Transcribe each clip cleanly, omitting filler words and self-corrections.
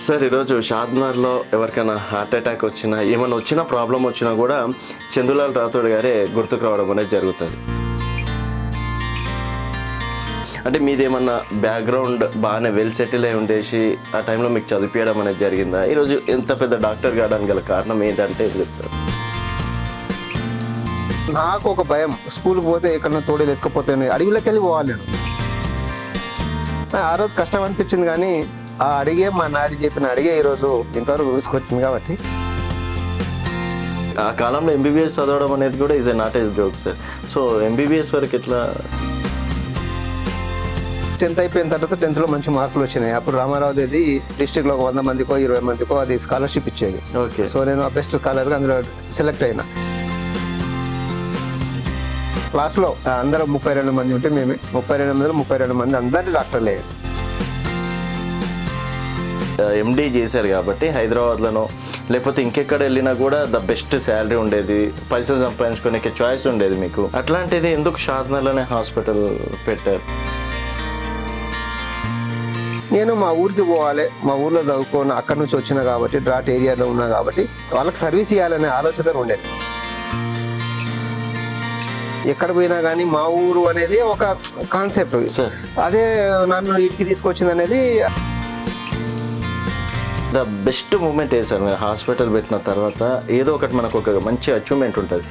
Sir ఈరోజు షాద్నగర్లో ఎవరికైనా heart attack వచ్చినా ఏమైనా వచ్చినా ప్రాబ్లం వచ్చినా కూడా చందులాల్ రాథోడ్ గారే గుర్తుకు రావడం అనేది జరుగుతుంది. అంటే మీదేమన్నా బ్యాక్గ్రౌండ్ బాగానే వెల్ సెటిల్ అయి ఉండేసి ఆ టైంలో మీకు చదివించడం అనేది జరిగిందా? ఈరోజు ఎంత పెద్ద డాక్టర్ కావడానికి గల కారణం ఏంటంటే చెప్తారు. నాకు ఒక భయం, స్కూల్కి పోతే ఎక్కడన్నా తోడేలు ఎత్తుకపోతే అడవిలోకి వెళ్ళి పోవాలి నేను. ఆ రోజు కష్టం అనిపించింది, కానీ ఆ అడిగే మా నాడి చెప్పిన అడిగే ఈరోజు ఇంతవరకు తీసుకొచ్చింది. కాబట్టి ఆ కాలంలో ఎంబీబీఎస్ చదవడం అనేది కూడా is not a joke sir. So MBBS వరకు ఎట్లా? 10th అయిపోయిన తర్వాత 10th లో మంచి మార్కులు వచ్చినాయి. అప్పుడు రామారావు అది డిస్ట్రిక్ట్లో ఒక 100 మందికో 20 మందికో అది స్కాలర్షిప్ ఇచ్చేది. ఓకే. సో నేను ఆ బెస్ట్ స్కాలర్గా అందులో సెలెక్ట్ అయినా. క్లాస్లో అందరూ 32 మంది ఉంటే మేము 32 మంది అందరినీ డాక్టర్లు అయ్యారు. ఎండీ చేశారు కాబట్టి హైదరాబాద్లోనో లేకపోతే ఇంకెక్కడ వెళ్ళినా కూడా ద బెస్ట్ శాలరీ ఉండేది, పైసలు సంపాదించుకునే చాయిస్ ఉండేది మీకు. అట్లాంటిది ఎందుకు షాద్నగర్లోనే హాస్పిటల్ పెట్టారు? నేను మా ఊరికి పోవాలి, మా ఊర్లో చదువుకోను, అక్కడి నుంచి వచ్చినా కాబట్టి డ్రాట్ ఏరియాలో ఉన్నా కాబట్టి వాళ్ళకి సర్వీస్ ఇవ్వాలనే ఆలోచన ఉండేది. ఎక్కడ పోయినా కానీ మా ఊరు అనేది ఒక కాన్సెప్ట్, అదే నన్ను ఇంటికి తీసుకొచ్చింది అనేది. ద బెస్ట్ మూమెంట్ ఏ సార్ మీరు హాస్పిటల్ పెట్టిన తర్వాత? ఏదో ఒకటి మనకు ఒక మంచి అచీవ్మెంట్ ఉంటుంది.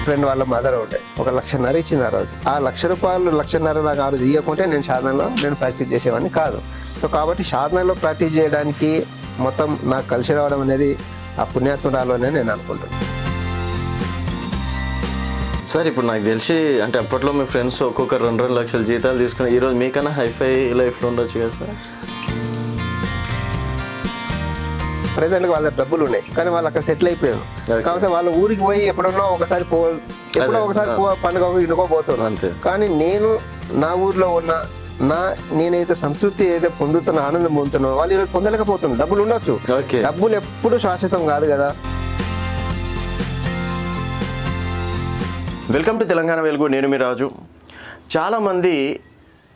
ఫ్రెండ్ వాళ్ళ మదర్ ఉంటే 1,00,000 ఇచ్చింది ఆ రోజు. ఆ ₹1,00,000 1,50,000 నాకు ఆ రోజు ఇవ్వకుంటే నేను షాద్నగర్లో నేను ప్రాక్టీస్ చేసేవాడిని కాదు. సో కాబట్టి షాద్నగర్లో ప్రాక్టీస్ చేయడానికి మొత్తం నాకు కలిసి రావడం అనేది ఆ పుణ్యాత్మురాలు అని నేను అనుకుంటున్నాను. సార్ ఇప్పుడు నాకు తెలిసి అంటే అప్పట్లో మీ ఫ్రెండ్స్ ఒక్కొక్కరు 2-2 లక్షల జీతాలు తీసుకుని ఈరోజు మీకన్నా హైఫై లైఫ్లో ఉండొచ్చు కదా సార్? ప్రెసెంట్గా వాళ్ళ డబ్బులు ఉన్నాయి, కానీ వాళ్ళు అక్కడ సెటిల్ అయిపోయారు. కాకపోతే వాళ్ళ ఊరికి పోయి ఎప్పుడో ఒకసారి పండుగ ఇండుకో పోతున్నాను అంతే. కానీ నేను నా ఊర్లో ఉన్న నేనైతే సంతృప్తి ఏదైతే పొందుతున్నా, ఆనందం పొందుతున్నా, వాళ్ళు ఈరోజు పొందలేకపోతున్నారు. డబ్బులు ఉండొచ్చు, డబ్బులు ఎప్పుడు శాశ్వతం కాదు కదా. వెల్కమ్ టు తెలంగాణ వెలుగు, నేను మీ రాజు. చాలామంది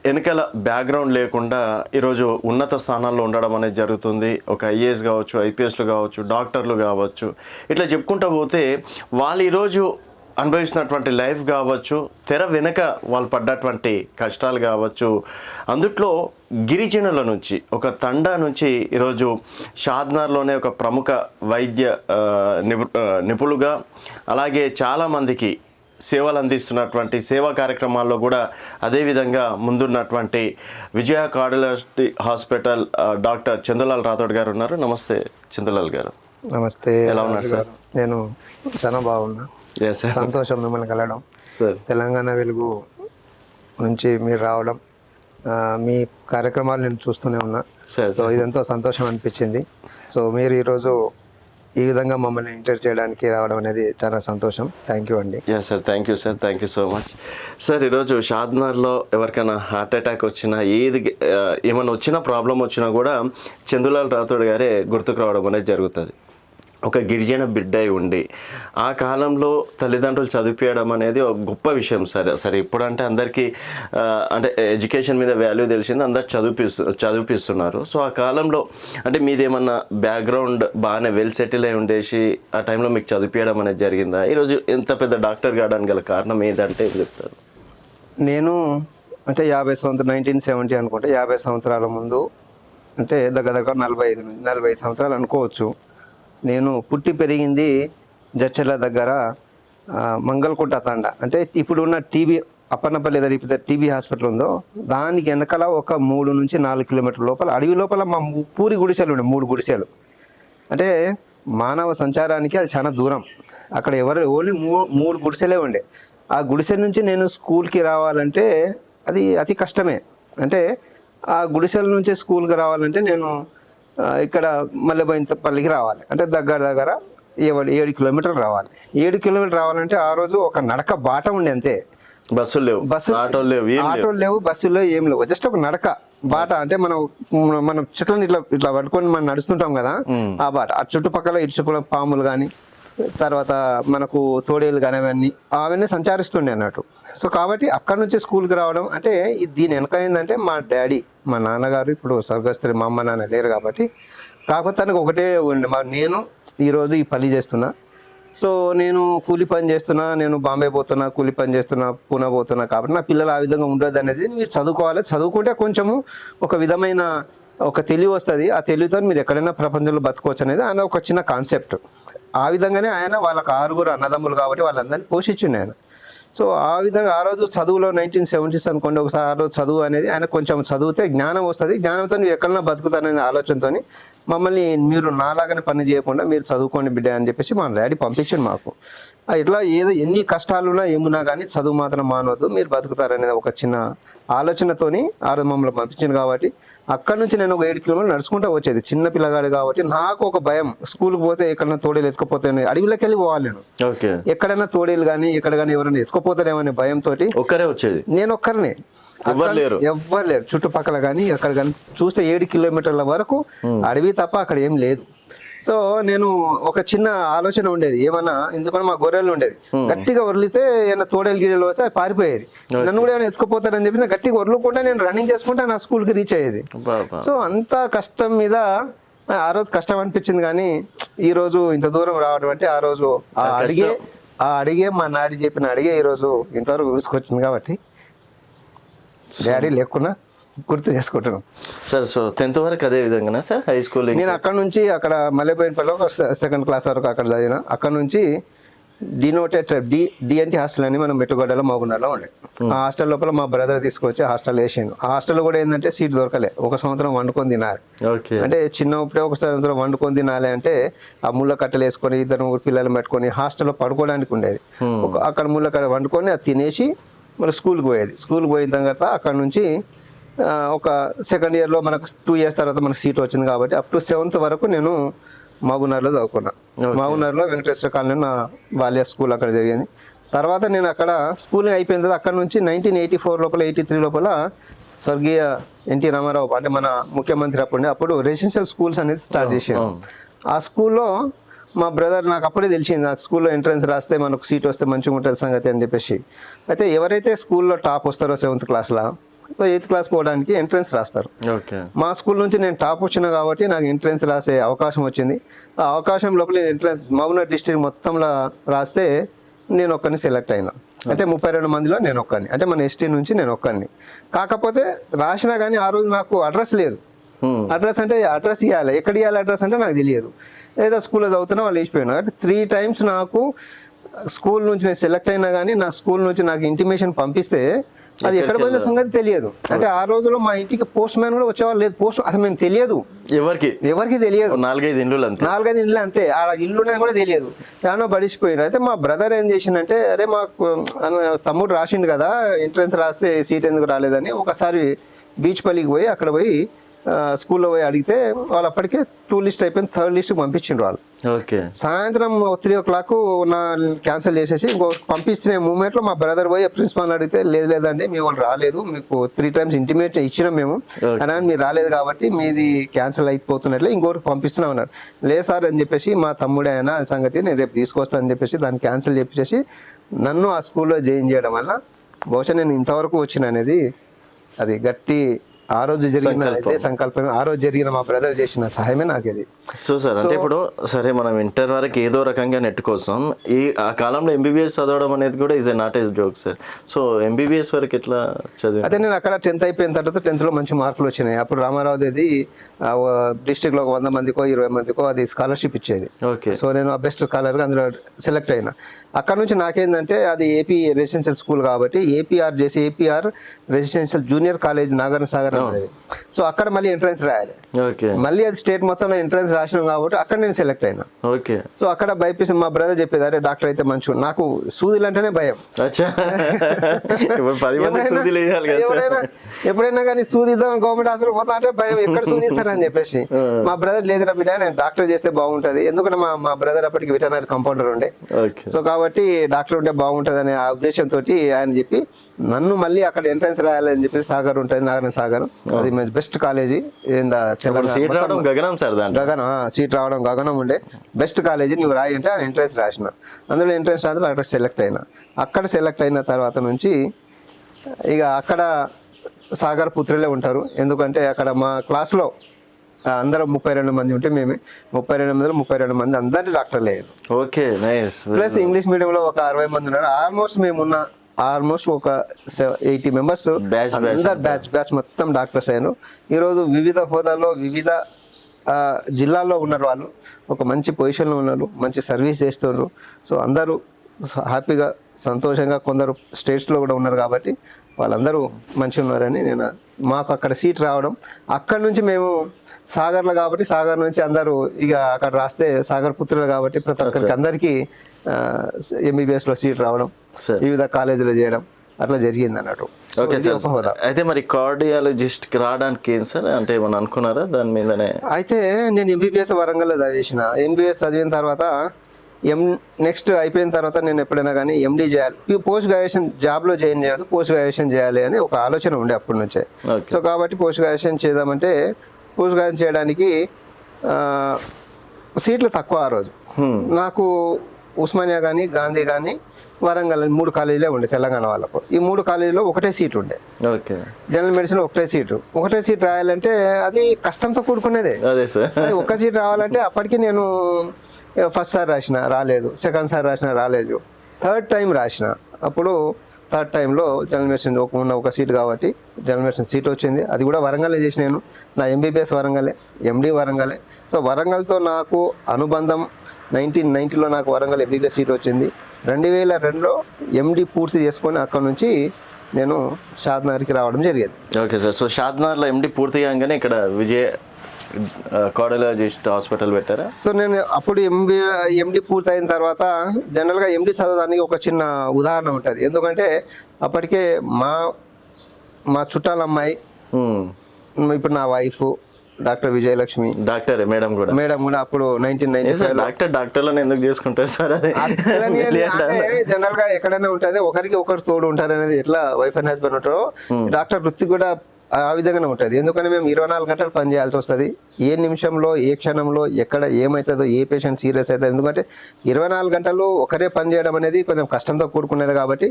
వెనకాల బ్యాక్గ్రౌండ్ లేకుండా ఈరోజు ఉన్నత స్థానాల్లో ఉండడం అనేది జరుగుతుంది. ఒక ఐఏఎస్ కావచ్చు, ఐపీఎస్లు కావచ్చు, డాక్టర్లు కావచ్చు, ఇట్లా చెప్పుకుంటూ పోతే వాళ్ళు ఈరోజు అనుభవిస్తున్నటువంటి లైఫ్ కావచ్చు, తెర వెనుక వాళ్ళు పడ్డటువంటి కష్టాలు కావచ్చు, అందుట్లో గిరిజనుల నుంచి ఒక తండా నుంచి ఈరోజు షాద్నగర్లోనే ఒక ప్రముఖ వైద్య నిపుణులుగా, అలాగే చాలామందికి సేవలు అందిస్తున్నటువంటి సేవా కార్యక్రమాల్లో కూడా అదేవిధంగా ముందున్నటువంటి Vijaya cardiology hospital doctor Chandulal Rathod గారు ఉన్నారు. నమస్తే చందులాల్ గారు. నమస్తే. ఎలా ఉన్నారు సార్? నేను చాలా బాగున్నా. సంతోషం మిమ్మల్ని కలవడం. సార్ తెలంగాణ వెలుగు నుంచి మీరు రావడం, మీ కార్యక్రమాలు నేను చూస్తూనే ఉన్నా. సో ఇదెంతో సంతోషం అనిపించింది. సో మీరు ఈరోజు ఈ విధంగా మమ్మల్ని ఇంటర్వ్యూ చేయడానికి రావడం అనేది చాలా సంతోషం. థ్యాంక్ యూ అండి. Sir thank you sir, thank you so much. Sir ఈరోజు షాద్నగర్లో ఎవరికైనా హార్ట్ అటాక్ వచ్చినా ఏమైనా వచ్చినా ప్రాబ్లం వచ్చినా కూడా చందులాల్ రాథోడ్ గారే గుర్తుకు రావడం అనేది జరుగుతుంది. ఒక గిరిజన బిడ్డ ఉండి ఆ కాలంలో తల్లిదండ్రులు చదివించడం అనేది ఒక గొప్ప విషయం. సరే ఇప్పుడంటే అందరికీ అంటే ఎడ్యుకేషన్ మీద వాల్యూ తెలిసింది, అందరు చదివిపిస్తున్నారు. సో ఆ కాలంలో అంటే మీదేమన్నా బ్యాక్గ్రౌండ్ బాగానే వెల్ సెటిల్ అయి ఉండేసి ఆ టైంలో మీకు చదివించడం అనేది జరిగిందా? ఈరోజు ఎంత పెద్ద డాక్టర్ కావడానికి గల కారణం ఏంటంటే చెప్తారు. నేను అంటే 1970 అనుకుంటే 50 సంవత్సరాల ముందు, అంటే దగ్గర 45 సంవత్సరాలు అనుకోవచ్చు. నేను పుట్టి పెరిగింది జడ్చర్ల దగ్గర మంగళకుంట తండ. అంటే ఇప్పుడు ఉన్న టీబీ అప్పన్నపల్లి ఏదైతే టీబీ హాస్పిటల్ ఉందో దానికి వెనకాల ఒక 3 నుంచి 4 కిలోమీటర్ల లోపల అడవి లోపల మా పూరి గుడిసెలు ఉండే, 3 గుడిసెలు. అంటే మానవ సంచారానికి అది చాలా దూరం. అక్కడ ఓన్లీ 3 గుడిసెలే ఉండే. ఆ గుడిసె నుంచి నేను స్కూల్కి రావాలంటే అది అతి కష్టమే. అంటే ఆ గుడిసెల నుంచి స్కూల్కి రావాలంటే నేను ఇక్కడ మల్లెబోయినపల్లికి రావాలి, అంటే దగ్గర 7 కిలోమీటర్లు రావాలి. 7 కిలోమీటర్లు రావాలంటే ఆ రోజు ఒక నడక బాట ఉండే అంతే. బస్సులు లేవు, ఆటోలు లేవు, బస్సులు లేవు, ఏం లేవు. జస్ట్ ఒక నడక బాట. అంటే మనం చెట్లను ఇట్లా పట్టుకొని మనం నడుస్తుంటాం కదా, ఆ బాట. ఆ చుట్టుపక్కల ఇటు పాములు కానీ, తర్వాత మనకు తోడేలు కానీ అవన్నీ సంచరిస్తుండే అన్నట్టు. సో కాబట్టి అక్కడ నుంచి స్కూల్కి రావడం అంటే దీని వెనక ఏంటంటే మా డాడీ మా నాన్నగారు ఇప్పుడు స్వర్గస్థులు, మా అమ్మ నాన్న లేరు కాబట్టి, కాకపోతే తనకు ఒకటే ఉండే నేను ఈరోజు ఈ పని చేస్తున్నా. సో నేను కూలి పని చేస్తున్నా, నేను బాంబే పోతున్నా, కూలి పని చేస్తున్నా, పూనా పోతున్నా కాబట్టి నా పిల్లలు ఆ విధంగా ఉండదు అనేది మీరు చదువుకోవాలి. చదువుకుంటే కొంచెము ఒక విధమైన ఒక తెలివి వస్తుంది. ఆ తెలివితో మీరు ఎక్కడైనా ప్రపంచంలో బతకవచ్చు అనేది ఆయన ఒక చిన్న కాన్సెప్ట్. ఆ విధంగానే ఆయన వాళ్ళకి 6 అన్నదమ్ములు కాబట్టి వాళ్ళందరినీ పోషించిండు ఆయన. సో ఆ విధంగా ఆ రోజు చదువులో 1970s అనుకోండి, ఒకసారి ఆ రోజు చదువు అనేది ఆయన కొంచెం చదివితే జ్ఞానం వస్తుంది. జ్ఞానంతో మీరు ఎక్కడన్నా బతుకుతారనే ఆలోచనతో మమ్మల్ని మీరు నాలాగానే పని చేయకుండా మీరు చదువుకోండి బిడ్డ అని చెప్పేసి మా డాడీ పంపించింది మాకు. ఇట్లా ఏదో ఎన్ని కష్టాలున్నా ఏమున్నా కానీ చదువు మాత్రం మానవద్దు, మీరు బతుకుతారనేది ఒక చిన్న ఆలోచనతోని ఆ రోజు మమ్మల్ని పంపించింది. కాబట్టి అక్కడ నుంచి నేను ఒక 7 కిలోమీటర్లు నడుచుకుంటూ వచ్చేది. చిన్న పిల్లగాడు కాబట్టి నాకు ఒక భయం, స్కూల్కి పోతే ఎక్కడైనా తోడేలు ఎత్తుకపోతే అడవిలోకి వెళ్ళి పోవాలి నేను. ఎక్కడైనా తోడేలు కానీ ఎక్కడ కానీ ఎవరైనా ఎత్తుకపోతారేమనే భయంతో ఒక్కరే వచ్చేది, నేను ఒక్కరినే, ఎవ్వరు లేరు చుట్టుపక్కల కానీ అక్కడ కానీ. చూస్తే 7 కిలోమీటర్ల వరకు అడవి తప్ప అక్కడ ఏం లేదు. సో నేను ఒక చిన్న ఆలోచన ఉండేది, ఏమన్నా ఎందుకంటే మా గొర్రెలు ఉండేది, గట్టిగా వదిలితే ఏమైనా తోడేలు గిడేలు వస్తే అది పారిపోయేది. నన్ను కూడా ఏమైనా ఎత్తుకుపోతారని చెప్పి నేను గట్టిగా వదులుకుంటే నేను రన్నింగ్ చేసుకుంటే నా స్కూల్కి రీచ్ అయ్యేది. సో అంత కష్టం మీద ఆ రోజు కష్టం అనిపించింది. కానీ ఈ రోజు ఇంత దూరం రావడం అంటే ఆ రోజు ఆ అడిగే మా నాడి చెప్పిన అడిగే ఈ రోజు ఇంతవరకు తీసుకొచ్చింది. కాబట్టి డాడీ లేకున్నా గుర్తు చేసుకుంటున్నాం సార్. సో 10th వరకు అదే విధంగా సార్ హై స్కూల్? నేను అక్కడ నుంచి అక్కడ మల్లెపోయినపల్లిలో 2nd క్లాస్ వరకు అక్కడ చదివిన. అక్కడ నుంచి డినోటెడ్ డిఎన్టీ హాస్టల్ అని మనం మెట్టుగడ్డలో మోగుండలో ఉండే. ఆ హాస్టల్ లోపల మా బ్రదర్ తీసుకొచ్చి హాస్టల్ వేసాను. ఆ హాస్టల్లో కూడా ఏంటంటే సీట్ దొరకలే, 1 సంవత్సరం వండుకొని తినాలి. అంటే చిన్నప్పుడే 1 సంవత్సరం వండుకొని తినాలి అంటే ఆ ముళ్ళ కట్టలు వేసుకొని 2 పిల్లలు పెట్టుకొని హాస్టల్లో పడుకోవడానికి ఉండేది. అక్కడ ముళ్ళ కట్ట వండుకొని అది తినేసి మరి స్కూల్కి పోయేది. స్కూల్కి పోయిన తర్వాత అక్కడ నుంచి ఒక 2nd ఇయర్లో మనకు 2 years తర్వాత మనకు సీట్ వచ్చింది. కాబట్టి అప్ టు 7th వరకు నేను మహబూబ్నగర్లో చదువుకున్నా. మహబూబ్నగర్లో వెంకటేశ్వర కాలనీ నా బాల్య స్కూల్ అక్కడ జరిగింది. తర్వాత నేను అక్కడ స్కూలింగ్ అయిపోయిన తర్వాత అక్కడ నుంచి 1984 లోపల 83 లోపల స్వర్గీయ ఎన్టీ రామారావు అంటే మన ముఖ్యమంత్రి అప్పుడు రెసిడెన్షియల్ స్కూల్స్ అనేది స్టార్ట్ చేశాను. ఆ స్కూల్లో మా బ్రదర్ నాకు అప్పుడే తెలిసింది, నాకు స్కూల్లో ఎంట్రన్స్ రాస్తే మనకు సీట్ వస్తే మంచిగా ఉంటుంది సంగతి అని చెప్పేసి. అయితే ఎవరైతే స్కూల్లో టాప్ వస్తారో 7th క్లాస్లో 8th క్లాస్ పోవడానికి ఎంట్రన్స్ రాస్తారు. మా స్కూల్ నుంచి నేను టాప్ వచ్చినా కాబట్టి నాకు ఎంట్రన్స్ రాసే అవకాశం వచ్చింది. ఆ అవకాశం లోపల ఎంట్రన్స్ మహబూబ్నగర్ డిస్ట్రిక్ట్ మొత్తంలో రాస్తే నేను ఒక్కరిని సెలెక్ట్ అయినా. అంటే 32 మందిలో నేను ఒక్కరిని, అంటే మన ఎస్టీ నుంచి నేను ఒక్కరిని. కాకపోతే రాసినా కానీ ఆ రోజు నాకు అడ్రస్ లేదు. అడ్రస్ అంటే అడ్రస్ ఇవ్వాలి, ఎక్కడ ఇవ్వాలి అడ్రస్ అంటే నాకు తెలియదు. ఏదో స్కూల్లో చదువుతున్నా వాళ్ళు వేసిపోయాను. అంటే 3 times నాకు స్కూల్ నుంచి నేను సెలెక్ట్ అయినా కానీ నా స్కూల్ నుంచి నాకు ఇంటిమేషన్ పంపిస్తే అది ఎక్కడ పోయిన సంగతి తెలియదు. అంటే ఆ రోజుల్లో మా ఇంటికి పోస్ట్ మ్యాన్ కూడా వచ్చేవాళ్ళు లేదు. పోస్ట్ అసలు మేము తెలియదు, ఎవరికి తెలియదు. 4-5 ఇండ్లు అంతే. ఆ ఇల్లు కూడా తెలియదు, ఏమన్నా బడిసిపోయారు. అయితే మా బ్రదర్ ఏం చేసిండంటే, అరే మాకు తమ్ముడు రాసిండు కదా ఎంట్రన్స్ రాస్తే సీట్ ఎందుకు రాలేదని ఒకసారి బీచ్పల్లికి పోయి అక్కడ పోయి స్కూల్లో పోయి అడిగితే వాళ్ళు అప్పటికే 2 లిస్ట్ అయిపోయింది, 3rd లిస్ట్ పంపించిండ్రు వాళ్ళు. సాయంత్రం 3 o'clock నా క్యాన్సిల్ చేసేసి ఇంకో పంపించిన మూమెంట్లో మా బ్రదర్ పోయి ప్రిన్సిపాల్ అడిగితే లేదండి మీ వాళ్ళు రాలేదు, మీకు 3 times ఇంటిమేట్ ఇచ్చినాం మేము అని, మీరు రాలేదు కాబట్టి మీది క్యాన్సిల్ అయిపోతున్నట్లే ఇంకోటి పంపిస్తున్నాం అన్నారు. లేదు సార్ అని చెప్పేసి మా తమ్ముడే అయినా సంగతి నేను రేపు తీసుకొస్తాను అని చెప్పేసి దాన్ని క్యాన్సిల్ చేసేసి నన్ను ఆ స్కూల్లో జాయిన్ చేయడం వల్ల బహుశా నేను ఇంతవరకు వచ్చిన అనేది అది గట్టి ఆ రోజు జరిగిన సంకల్పం, ఆ రోజు జరిగిన మా బ్రదర్ చేసిన సహాయమే నాకు అది. సో సార్ అంటే ఇప్పుడు సరే మనం ఇంటర్ వరకు ఏదో రకంగా నెట్ కోసం ఆ కాలంలో MBBS చదవడం అనేది కూడా is not a joke sir. So MBBS వరకు ఎట్లా చదివి? అదే నేను అక్కడ 10th అయిపోయిన తర్వాత 10th లో మంచి మార్కులు వచ్చినాయి. అప్పుడు రామారావుది డిస్ట్రిక్ట్లో 100 మందికో 20 మందికో అది స్కాలర్షిప్ ఇచ్చేది. సో నేను ఆ బెస్ట్ స్కాలర్గా అందులో సెలెక్ట్ అయినా. అక్కడ నుంచి నాకేందంటే అది ఏపీ రెసిడెన్షియల్ స్కూల్ కాబట్టి APR residential junior college Nagarjuna Sagar అనేది. సో అక్కడ మళ్ళీ ఎంట్రన్స్ రాయాలి, మళ్ళీ అది స్టేట్ మొత్తంలో ఎంట్రన్స్ రాసినాం కాబట్టి అక్కడ నేను సెలెక్ట్ అయినా. సో అక్కడ బైపీసీ మా బ్రదర్ చెప్పేది, అరే డాక్టర్ అయితే మంచిగా, నాకు సూదులు అంటేనే భయం. ఎప్పుడైనా కానీ సూది ఇద్దాం గవర్నమెంట్ హాస్పిటల్ పోతా అంటే భయం, ఎక్కడ సూదిస్తారని చెప్పేసి. మా బ్రదర్ లేదురా బిడ్డ నేను డాక్టర్ చేస్తే బాగుంటది, ఎందుకంటే మా బ్రదర్ అప్పటికి వెటర్నరీ కంపౌండర్ ఉండే. సో కాబట్టి డాక్టర్ ఉంటే బాగుంటది అనే ఆ ఉద్దేశంతో ఆయన చెప్పి నన్ను మళ్ళీ అక్కడ ఎంట్రన్స్ రాయాలని చెప్పి సాగర్ ఉంటుంది నారాయణ సాగర్, అది బెస్ట్ కాలేజీ సీట్ రావడం గగనం సార్ దాంట్లో. గగనం సీట్ రావడం గగనం ఉండే బెస్ట్ కాలేజీ నువ్వు రాయి అంటే ఎంట్రన్స్ రాసిన. అందులో ఎంట్రన్స్ రాత్రి అక్కడ సెలెక్ట్ అయినా. అక్కడ సెలెక్ట్ అయిన తర్వాత నుంచి ఇక అక్కడ సాగర్ పుత్రులే ఉంటారు. ఎందుకంటే అక్కడ మా క్లాస్లో అందరూ 32 మంది ఉంటే మేమే 32 మందిలో 32 మంది అందరినీ డాక్టర్లు అయ్యారు. Okay, nice. ప్లస్ ఇంగ్లీష్ మీడియంలో ఒక 60 మంది ఉన్నారు. ఆల్మోస్ట్ ఒక 80 మెంబర్స్ అందరు బ్యాచ్ మొత్తం డాక్టర్స్ అయ్యారు. ఈరోజు వివిధ హోదాల్లో వివిధ జిల్లాల్లో ఉన్నారు. వాళ్ళు ఒక మంచి పొజిషన్లో ఉన్నారు, మంచి సర్వీస్ చేస్తున్నారు. సో అందరూ హ్యాపీగా సంతోషంగా కొందరు స్టేట్స్లో కూడా ఉన్నారు. కాబట్టి వాళ్ళందరూ మంచిగా ఉన్నారని మాకు అక్కడ సీట్ రావడం. అక్కడ నుంచి మేము సాగర్లో కాబట్టి సాగర్ నుంచి అందరూ ఇక అక్కడ రాస్తే సాగర్ పుత్రులు కాబట్టి ప్రతి ఒక్కరికి అందరికీ ఎంబీబీఎస్లో సీట్ రావడం, వివిధ కాలేజీలో చేయడం అట్లా జరిగింది అన్నట్టు. Okay sir. అయితే మరి కార్డియాలజిస్ట్కి రావడానికి ఏం సార్ అంటే ఏమన్నా అనుకున్నారా దాని మీదనే? అయితే నేను ఎంబీబీఎస్ వరంగల్లో చదివేసిన. ఎంబీబీఎస్ చదివిన తర్వాత నెక్స్ట్ అయిపోయిన తర్వాత నేను ఎప్పుడైనా కానీ ఎండీ చేయాలి, పోస్ట్ గ్రాడ్యుయేషన్ జాబ్లో జాయిన్ చేయదు, పోస్ట్ గ్రాడ్యుయేషన్ చేయాలి అని ఒక ఆలోచన ఉండే అప్పటి నుంచే. సో కాబట్టి పోస్ట్ గ్రాడ్యుయేషన్ చేద్దామంటే పోస్ట్ గ్రాడ్యుయేషన్ చేయడానికి సీట్లు తక్కువ ఆ రోజు. నాకు ఉస్మానియా కానీ గాంధీ కానీ వరంగల్ 3 కాలేజీలే ఉండే తెలంగాణ వాళ్ళకు. ఈ 3 కాలేజీలో ఒకటే సీట్ ఉండే. ఓకే, జనరల్ మెడిసిన్ ఒకటే సీట్ రాయాలంటే అది కష్టంతో కూడుకునేదే. ఒక్క సీట్ రావాలంటే అప్పటికి నేను ఫస్ట్ సారి రాసిన రాలేదు, సెకండ్ సారి రాసిన రాలేదు, థర్డ్ టైం రాసిన. అప్పుడు థర్డ్ టైంలో జనరల్ మెడిసిన్ ఒక సీట్ కాబట్టి జనరల్ మెడిసిన్ సీట్ వచ్చింది. అది కూడా వరంగల్లో చేసి నేను నా ఎంబీబీఎస్ వరంగలే, ఎండీ వరంగలే. సో వరంగల్తో నాకు అనుబంధం 1990లో నాకు వరంగల్ ఎంబీబీఎస్ సీట్ వచ్చింది. 2002లో ఎండీ పూర్తి చేసుకొని అక్కడ నుంచి నేను షాద్నగర్కి రావడం జరిగింది. Okay sir. సో షాద్నగర్లో ఎండీ పూర్తి కాగానే ఇక్కడ విజయ్ కార్డియాలజిస్ట్ హాస్పిటల్ పెట్టారా? సో నేను అప్పుడు ఎండీ పూర్తి అయిన తర్వాత జనరల్గా ఎండీ చదవడానికి ఒక చిన్న ఉదాహరణ ఉంటుంది. ఎందుకంటే అప్పటికే మా చుట్టాల అమ్మాయి, ఇప్పుడు నా wife doctor Vijayalakshmi, doctor madam కూడా అప్పుడు 1995 డాక్టర్లను ఎందుకు చేసుకుంటారు సార్? అది జనరల్ గా ఎక్కడైనా ఉంటుంది, ఒకరికి ఒకరు తోడు ఉంటారు అనేది. ఎట్లా వైఫ్ అండ్ హస్బెండ్ ఉంటారో డాక్టర్ వృత్తి కూడా ఆ విధంగానే ఉంటుంది. ఎందుకంటే మేము 24 గంటలు పని చేయాల్సి వస్తుంది. ఏ నిమిషంలో ఏ క్షణంలో ఎక్కడ ఏమవుతుందో, ఏ పేషెంట్ సీరియస్ అవుతుంది. ఎందుకంటే 24 గంటలు ఒకరే పని చేయడం అనేది కొంచెం కష్టంతో కూడుకునేది. కాబట్టి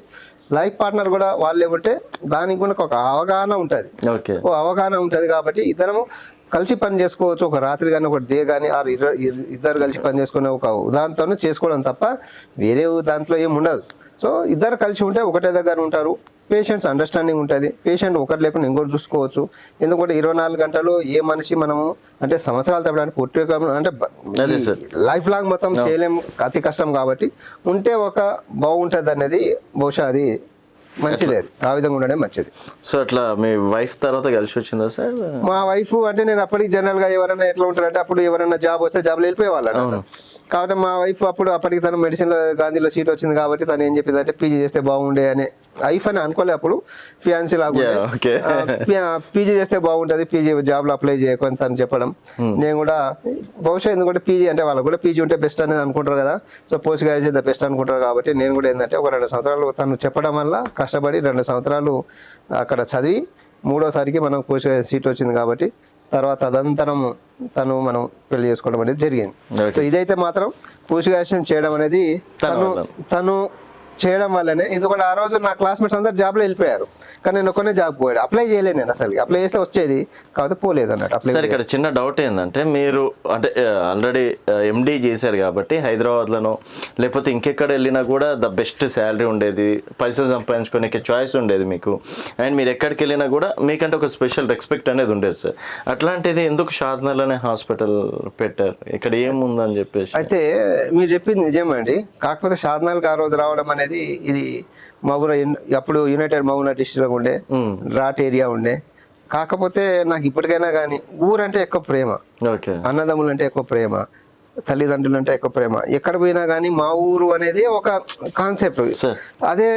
లైఫ్ పార్ట్నర్ కూడా వాళ్ళే ఉంటే దానికి కూడా ఒక అవగాహన ఉంటుంది. అవగాహన ఉంటుంది కాబట్టి ఇద్దరము కలిసి పని చేసుకోవచ్చు. ఒక రాత్రి కానీ ఒక డే కానీ ఇద్దరు కలిసి పని చేసుకునే ఒక ఉదాహరణతో చేసుకోవడం తప్ప వేరే దాంట్లో ఏమి ఉండదు. సో ఇద్దరు కలిసి ఉంటే ఒకటే దగ్గర ఉంటారు. పేషెంట్స్ అండర్స్టాండింగ్ ఉంటుంది. పేషెంట్ ఒకటి లేకుండా ఇంకోటి చూసుకోవచ్చు. ఎందుకంటే 24 గంటలు ఏ మనిషి మనము అంటే సంవత్సరాలు తప్పడానికి పుట్టి అంటే లైఫ్ లాంగ్ మొత్తం చేయలేము, అతి కష్టం. కాబట్టి ఉంటే ఒక బాగుంటుంది అనేది బహుశా అది మంచిది. అది ఆ విధంగా ఉండడం మంచిది. సో అట్లా మీ వైఫ్ తర్వాత కలిసి వచ్చిందా సార్? మా వైఫ్ అంటే నేను అప్పటికి జనరల్గా ఎవరైనా ఎట్లా ఉంటారంటే అప్పుడు ఎవరైనా జాబ్ వస్తే జాబ్లో వెళ్ళిపోయేవాళ్ళు. కాబట్టి మా వైఫ్ అప్పటికి తను మెడిసిన్లో గాంధీలో సీట్ వచ్చింది కాబట్టి తను ఏం చెప్పింది అంటే పీజీ చేస్తే బాగుండే అని. వైఫ్ అని అనుకోలే అప్పుడు, ఫియాన్సీ లాగా పీజీ చేస్తే బాగుంటుంది, పీజీ జాబ్లో అప్లై చేయకొని తను చెప్పడం. నేను కూడా బహుశా ఎందుకంటే పీజీ అంటే వాళ్ళకు కూడా పీజీ ఉంటే బెస్ట్ అనేది అనుకుంటారు కదా. So post graduate the best అనుకుంటారు. కాబట్టి నేను కూడా ఏంటంటే ఒక 2 సంవత్సరాలు తను చెప్పడం వల్ల కష్టపడి 2 సంవత్సరాలు అక్కడ చదివి 3వ సారికి మనం పోస్ట్ గ్రాడ్యుయేట్ సీట్ వచ్చింది. కాబట్టి తర్వాత అదంతరం మనం పెళ్లి చేసుకోవడం అనేది జరిగింది. సో ఇదైతే మాత్రం పోస్ట్ గ్రాడ్యుయేషన్ చేయడం అనేది తను చేయడం వల్లనే. ఎందుకంటే ఆ రోజు నా క్లాస్మేట్స్ అందరు జాబ్లో వెళ్ళిపోయారు, కానీ నేను ఒక్కనే జాబ్ పోయాడు. అప్లై చేయలేదు నేను, అసలు అప్లై చేస్తే వచ్చేది కాకపోతే పోలేదు అన్నట్టు. సార్ ఇక్కడ చిన్న డౌట్ ఏంటంటే మీరు అంటే ఆల్రెడీ ఎండీ చేశారు కాబట్టి హైదరాబాద్లోనో లేకపోతే ఇంకెక్కడ వెళ్ళినా కూడా ద బెస్ట్ శాలరీ ఉండేది, పైసలు సంపాదించుకోనికి చాయిస్ ఉండేది మీకు. అండ్ మీరు ఎక్కడికి వెళ్ళినా కూడా మీకంటే ఒక స్పెషల్ రెస్పెక్ట్ అనేది ఉండేది సార్. అట్లాంటిది ఎందుకు షాద్నగర్లోనే హాస్పిటల్ పెట్టారు? ఇక్కడ ఏముందని చెప్పేసి. అయితే మీరు చెప్పింది నిజమండి. కాకపోతే షాద్నగర్కి ఆ రోజు రావడం అనేది ఇది మహబూబ్ అప్పుడు యునైటెడ్ మహబూబ్ డిస్ట్రిక్ట్ ఉండే, డ్రాట్ ఏరియా ఉండే. కాకపోతే నాకు ఇప్పటికైనా కానీ ఊరంటే ఎక్కువ ప్రేమ, అన్నదమ్ములు అంటే ఎక్కువ ప్రేమ, తల్లిదండ్రులు అంటే ఎక్కువ ప్రేమ. ఎక్కడ పోయినా కానీ మా ఊరు అనేది ఒక కాన్సెప్ట్. అదే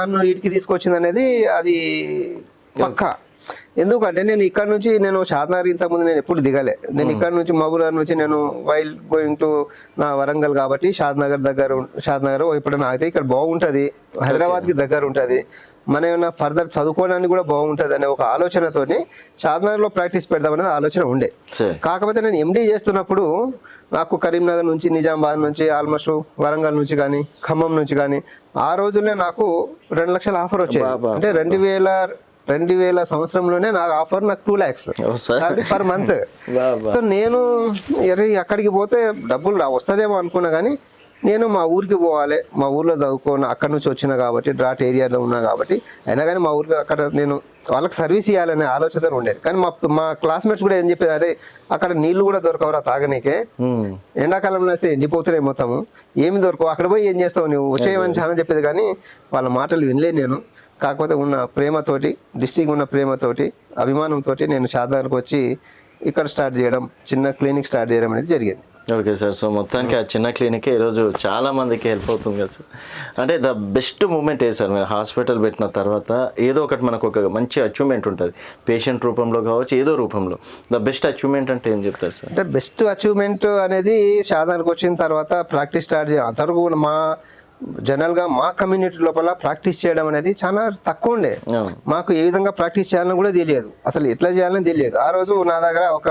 నన్ను వీటికి తీసుకొచ్చింది అనేది అది పక్కా. ఎందుకంటే నేను ఇక్కడ నుంచి షాద్నగర్ ఇంతకుముందు నేను ఎప్పుడు దిగలే. నేను ఇక్కడ నుంచి మహబూబ్నగర్ నుంచి నేను వైల్ గోయింగ్ టు నా వరంగల్ కాబట్టి షాద్నగర్ ఎప్పుడైనా ఆగితే ఇక్కడ బాగుంటుంది, హైదరాబాద్కి దగ్గర ఉంటుంది. మనం ఏమైనా ఫర్దర్ చదువుకోవడానికి కూడా బాగుంటుంది అనే ఒక ఆలోచనతోని షాద్నగర్లో ప్రాక్టీస్ పెడదామనే ఆలోచన ఉండే. సరే. కాకపోతే నేను ఎండీ చేస్తున్నప్పుడు నాకు కరీంనగర్ నుంచి, నిజామాబాద్ నుంచి, ఆల్మోస్ట్ వరంగల్ నుంచి కానీ, ఖమ్మం నుంచి కానీ ఆ రోజుల్లో నాకు 2 లక్షల ఆఫర్ వచ్చేది. అంటే 2000 సంవత్సరంలోనే నాకు ఆఫర్, నాకు 2 lakhs పర్ మంత్. సో నేను అక్కడికి పోతే డబ్బులు వస్తుందేమో అనుకున్నా, కానీ నేను మా ఊరికి పోవాలి, మా ఊర్లో చదువుకోను, అక్కడ నుంచి వచ్చినా కాబట్టి, డ్రాట్ ఏరియాలో ఉన్నా కాబట్టి, అయినా కానీ మా ఊరికి అక్కడ నేను వాళ్ళకి సర్వీస్ ఇవ్వాలనే ఆలోచన ఉండేది. కానీ మా క్లాస్మేట్స్ కూడా ఏం చెప్పేది, అరే అక్కడ నీళ్లు కూడా దొరకవరా తాగనీకే, ఎండాకాలంలో వస్తే ఎండిపోతున్నాయి మొత్తము, ఏమి దొరకవు, అక్కడ పోయి ఏం చేస్తావు నువ్వు, వచ్చేయమని చాలా చెప్పేది. కానీ వాళ్ళ మాటలు వినలేదు నేను. కాకపోతే ఉన్న ప్రేమతోటి, డిస్ట్రిక్ట్ ఉన్న ప్రేమతోటి, అభిమానంతో నేను షాద్నగర్కి వచ్చి ఇక్కడ స్టార్ట్ చేయడం, చిన్న క్లినిక్ స్టార్ట్ చేయడం అనేది జరిగింది. Okay sir. సో మొత్తానికి ఆ చిన్న క్లినిక్ ఈరోజు చాలా మందికి హెల్ప్ అవుతుంది కదా సార్. అంటే ద బెస్ట్ మూమెంట్ ఏ సార్, మీరు హాస్పిటల్ పెట్టిన తర్వాత ఏదో ఒకటి మనకు ఒక మంచి అచీవ్మెంట్ ఉంటుంది, పేషెంట్ రూపంలో కావచ్చు, ఏదో రూపంలో. ద బెస్ట్ అచీవ్మెంట్ అంటే ఏం చెప్తారు సార్? అంటే బెస్ట్ అచీవ్మెంట్ అనేది షాద్నగర్కి వచ్చిన తర్వాత ప్రాక్టీస్ స్టార్ట్ చేయడం. అంతవరకు మా జనరల్గా మా కమ్యూనిటీ లోపల ప్రాక్టీస్ చేయడం అనేది చాలా తక్కువ ఉండే. మాకు ఏ విధంగా ప్రాక్టీస్ చేయాలని కూడా తెలియదు, అసలు ఎట్లా చేయాలని తెలియదు. ఆ రోజు నా దగ్గర ఒక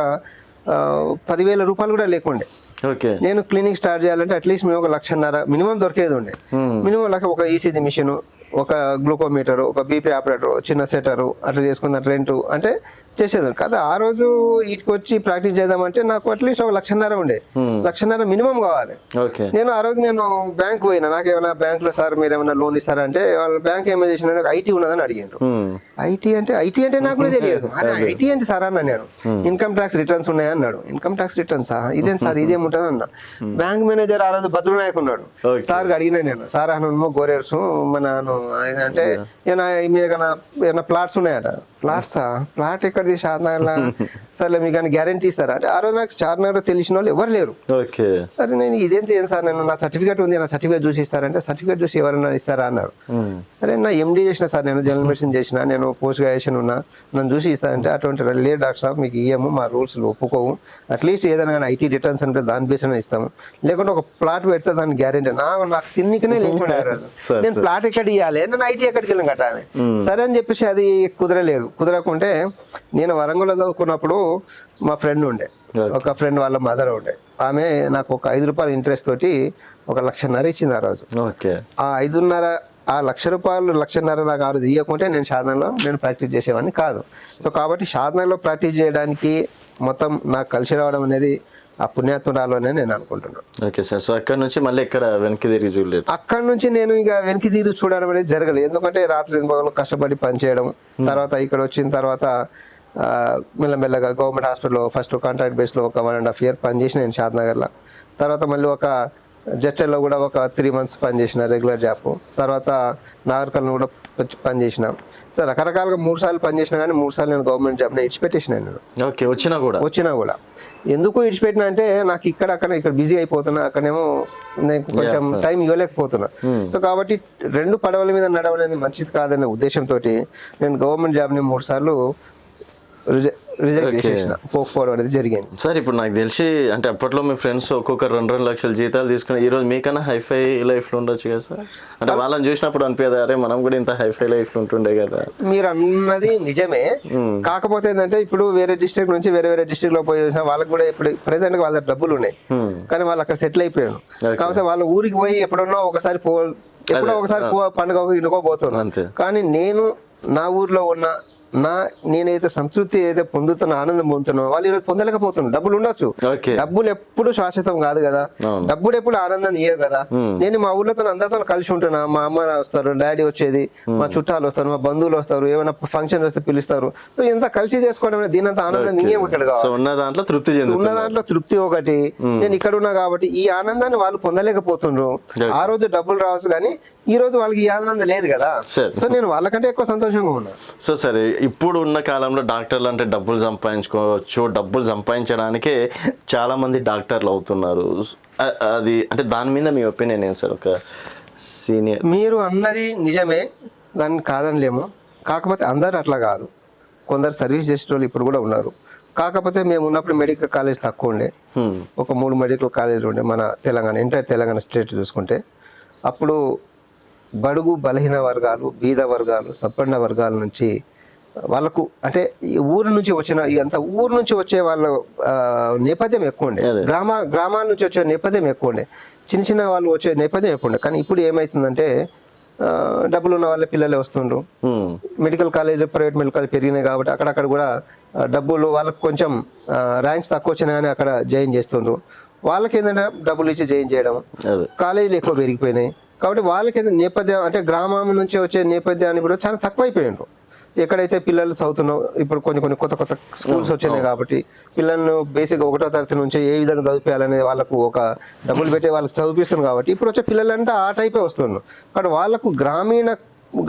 10,000 రూపాయలు కూడా లేకుండే. ఓకే. నేను క్లినిక్ స్టార్ట్ చేయాలంటే అట్లీస్ట్ మేము 1,50,000 మినిమం దొరికేది ఉండే. మినిమం ఒక ఈసీజీ మిషన్, ఒక గ్లూకోమీటర్, ఒక బీపీ ఆపరేటర్, చిన్న సెటరు అట్లా చేసుకున్న రెంటు అంటే చేసేది కదా. ఆ రోజు వీటికి వచ్చి ప్రాక్టీస్ చేద్దామంటే నాకు అట్లీస్ట్ ఒక 1,50,000 ఉండే. 1,50,000 మినిమం కావాలి. నేను ఆ రోజు నేను బ్యాంక్ పోయినా, నాకేమైనా బ్యాంకులో సార్ మీరు ఏమైనా లోన్ ఇస్తారంటే వాళ్ళ బ్యాంక్ ఏమైనా చేసిన ఐటీ ఉన్నదని అడిగారు. ఐటీ అంటే నాకు కూడా తెలియదు. ఐటీ ఏంటి సార్ అన్నా నేను. ఇన్కమ్ ట్యాక్స్ రిటర్న్స్ ఉన్నాయా అన్నాడు. ఇన్కమ్ ట్యాక్స్ రిటర్న్సా, ఇదేం సార్, ఇదేముంటుంది అన్న. బ్యాంక్ మేనేజర్ ఆ రోజు భద్రనాయక్ ఉన్నాడు. సార్ అడిగినా నేను, సార్ అను గోరేర్సు మన అంటే ఏమైనా ప్లాట్స్ ఉన్నాయట. ప్లాట్ ఎక్కడిది షాద్నగర్లో, సర్లే మీకు కానీ గ్యారంటీ ఇస్తారా అంటే, ఆ రోజు నాకు షాద్నగర్లో తెలిసిన వాళ్ళు ఎవరు లేరు. సరే నేను ఇదేంటి ఏం సార్, నేను నా సర్టిఫికేట్ ఉంది, నా సర్టిఫికేట్ చూసి ఇస్తారంటే, సర్టిఫికేట్ చూసి ఎవరైనా ఇస్తారా అన్నారు. అరే నా ఎండీ చేసిన సార్, నేను జనరల్ మెడిసిన్ చేసిన, నేను పోస్ట్ గ్రాడ్యుయేషన్ ఉన్నా, నన్ను చూసి ఇస్తారంటే, అటువంటి లేదు డాక్టర్ సాబ్ మీకు ఇయ్యము, మా రూల్స్ ఒప్పుకోవు, అట్లీస్ట్ ఏదైనా కానీ ఐటీ రిటర్న్స్ అంటే దాని బేస్ ఇస్తాము, లేకుంటే ఒక ప్లాట్ పెడితే దానికి గ్యారంటీ. నాకు తిన్నికనే లేకుండా నేను ప్లాట్ ఎక్కడ ఇవ్వాలి, నేను ఐటీ ఎక్కడికి వెళ్ళాను కట్టాలి. సరే అని చెప్పేసి అది కుదరకుంటే నేను వరంగల్లో చదువుకున్నప్పుడు మా ఫ్రెండ్ ఉండే, ఒక ఫ్రెండ్ వాళ్ళ మదర్ ఉండే, ఆమె నాకు ఒక 5 రూపాయల ఇంట్రెస్ట్ తోటి 1,50,000 ఇచ్చింది ఆ రోజు. ఆ 5.5 ఆ ₹1,00,000 1,50,000 నాకు ఆ రోజు ఇవ్వకుంటే నేను షాద్నగర్లో నేను ప్రాక్టీస్ చేసేవాడిని కాదు. సో కాబట్టి షాద్నగర్లో ప్రాక్టీస్ చేయడానికి మొత్తం నాకు కలిసి రావడం అనేది ఆ పుణ్యాత్మరాలోనే నేను అనుకుంటున్నాను. Okay sir. సో అక్కడ నుంచి మళ్ళీ ఎక్కడ వెనక్కి తిరిగి చూడలేదు? అక్కడ నుంచి నేను ఇక వెనక్కి తిరిగి చూడడం అనేది జరగలేదు. ఎందుకంటే రాత్రి కష్టపడి పనిచేయడం, తర్వాత ఇక్కడ వచ్చిన తర్వాత మెల్లమెల్లగా గవర్నమెంట్ హాస్పిటల్లో ఫస్ట్ కాంట్రాక్ట్ బేస్లో ఒక 1.5 year పనిచేసిన నేను షాద్నగర్లో. తర్వాత మళ్ళీ ఒక జడ్చర్లో కూడా ఒక 3 months పనిచేసిన రెగ్యులర్ జాబ్. తర్వాత నాగర్కర్నూలు కూడా పనిచేసిన. సో రకరకాలుగా 3 సార్లు పనిచేసిన, కానీ 3 సార్లు నేను గవర్నమెంట్ జాబ్ని ఇడిచిపెట్టేసిన నేను. ఓకే. వచ్చినా కూడా ఎందుకు ఇడిచిపెట్టినా అంటే, నాకు ఇక్కడ బిజీ అయిపోతున్నా, అక్కడేమో నేను కొంచెం టైం ఇవ్వలేకపోతున్నా. సో కాబట్టి 2 పడవల మీద నడవలేదు మంచిది కాదనే ఉద్దేశంతో నేను గవర్నమెంట్ జాబ్ని 3 సార్లు రిజెక్ట్ చేసేసిన, పోకపోవడం అనేది జరిగింది. సార్ ఇప్పుడు నాకు తెలిసి అంటే అప్పట్లో మీ ఫ్రెండ్స్ ఒక్కొక్క 2 లక్షల జీతాలు తీసుకుని ఈరోజు మీకన్నా హైఫై లైఫ్లో ఉండొచ్చు కదా సార్? అంటే వాళ్ళని చూసినప్పుడు అనిపించదు, అరే మనం కూడా ఇంత హైఫై లైఫ్లో ఉంటుండే కదా? మీరు అన్నది నిజమే. కాకపోతే ఏంటంటే ఇప్పుడు వేరే డిస్ట్రిక్ట్ నుంచి వేరే డిస్ట్రిక్ట్ లో పోయి చూసిన వాళ్ళకి కూడా ఇప్పుడు ప్రెసెంట్ వాళ్ళ డబ్బులు ఉన్నాయి, కానీ వాళ్ళు అక్కడ సెటిల్ అయిపోయారు. కాకపోతే వాళ్ళ ఊరికి పోయి ఎప్పుడో ఒకసారి పండుగ ఇనుకోబోతున్నాను. కానీ నేను నా ఊర్లో ఉన్న నేనైతే సంతృప్తి ఏదైతే పొందుతున్నా, ఆనందం పొందుతున్నా, వాళ్ళు ఈరోజు పొందలేకపోతున్నారు. డబ్బులు ఉండొచ్చు, డబ్బులు ఎప్పుడు శాశ్వతం కాదు కదా, డబ్బులు ఎప్పుడు ఆనందాన్ని ఇయ్యవు కదా. నేను మా ఊర్లో అందరితో కలిసి ఉంటున్నా, మా అమ్మ వస్తారు, డాడీ వచ్చేది, మా చుట్టాలు వస్తారు, మా బంధువులు వస్తారు, ఏమైనా ఫంక్షన్ వస్తే పిలుస్తారు. సో ఇంత కలిసి చేసుకోవడం దీనంత ఆనందం ఇంకేం ఇక్కడ కావాలి. ఉన్న దాంట్లో తృప్తి ఒకటి. నేను ఇక్కడ ఉన్నా కాబట్టి ఈ ఆనందాన్ని వాళ్ళు పొందలేకపోతుండ్రు. ఆ రోజు డబ్బులు రావచ్చు, కానీ ఈ రోజు వాళ్ళకి ఈ ఆనందం లేదు కదా. సో నేను వాళ్ళకంటే ఎక్కువ సంతోషంగా ఉన్నా. సో సరే, ఇప్పుడు ఉన్న కాలంలో డాక్టర్లు అంటే డబ్బులు సంపాదించుకోవచ్చు, డబ్బులు సంపాదించడానికే చాలా మంది డాక్టర్లు అవుతున్నారు. అది అంటే దాని మీద మీ ఒపీనియన్ ఏంటి సార్? ఒక సీనియర్, మీరు అన్నది నిజమే, దాన్ని కాదనిలేము. కాకపోతే అందరు అట్లా కాదు, కొందరు సర్వీస్ చేసే వాళ్ళు ఇప్పుడు కూడా ఉన్నారు. కాకపోతే మేము ఉన్నప్పుడు మెడికల్ కాలేజ్ తక్కువ ఉండే, ఒక 3 మెడికల్ కాలేజీలు ఉండే మన తెలంగాణ, ఎంటైర్ తెలంగాణ స్టేట్ చూసుకుంటే. అప్పుడు బడుగు బలహీన వర్గాలు, బీద వర్గాలు, సంపన్న వర్గాల నుంచి వాళ్ళకు అంటే ఈ ఊరు నుంచి వచ్చిన అంత ఊరు నుంచి వచ్చే వాళ్ళ నేపథ్యం ఎక్కువ ఉండే, గ్రామాల నుంచి వచ్చే నేపథ్యం ఎక్కువ ఉండే, చిన్న చిన్న వాళ్ళు వచ్చే నేపథ్యం ఎక్కువ ఉండే. కానీ ఇప్పుడు ఏమవుతుందంటే డబ్బులు ఉన్న వాళ్ళ పిల్లలే వస్తుండ్రు. Medical college, private medical college పెరిగినాయి కాబట్టి అక్కడక్కడ కూడా డబ్బులు వాళ్ళకు కొంచెం ర్యాంక్స్ తక్కువ వచ్చినా కానీ అక్కడ జాయిన్ చేస్తుండ్రు. వాళ్ళకి ఏంటంటే డబ్బులు ఇచ్చి జాయిన్ చేయడం, కాలేజీలు ఎక్కువ పెరిగిపోయినాయి కాబట్టి వాళ్ళకి నేపథ్యం అంటే గ్రామం నుంచి వచ్చే నేపథ్యాన్ని కూడా చాలా తక్కువైపోయిండ్రు. ఎక్కడైతే పిల్లలు చదువుతున్నావు ఇప్పుడు కొన్ని కొత్త కొత్త స్కూల్స్ వచ్చినాయి కాబట్టి పిల్లలను బేసిక్ 1వ తరగతి నుంచి ఏ విధంగా చదివించాలనే వాళ్ళకు ఒక డబ్బులు పెట్టి వాళ్ళకి చదివిస్తుంది కాబట్టి ఇప్పుడు వచ్చే పిల్లలంటే ఆ టైపే వస్తున్నారు. కాబట్టి వాళ్ళకు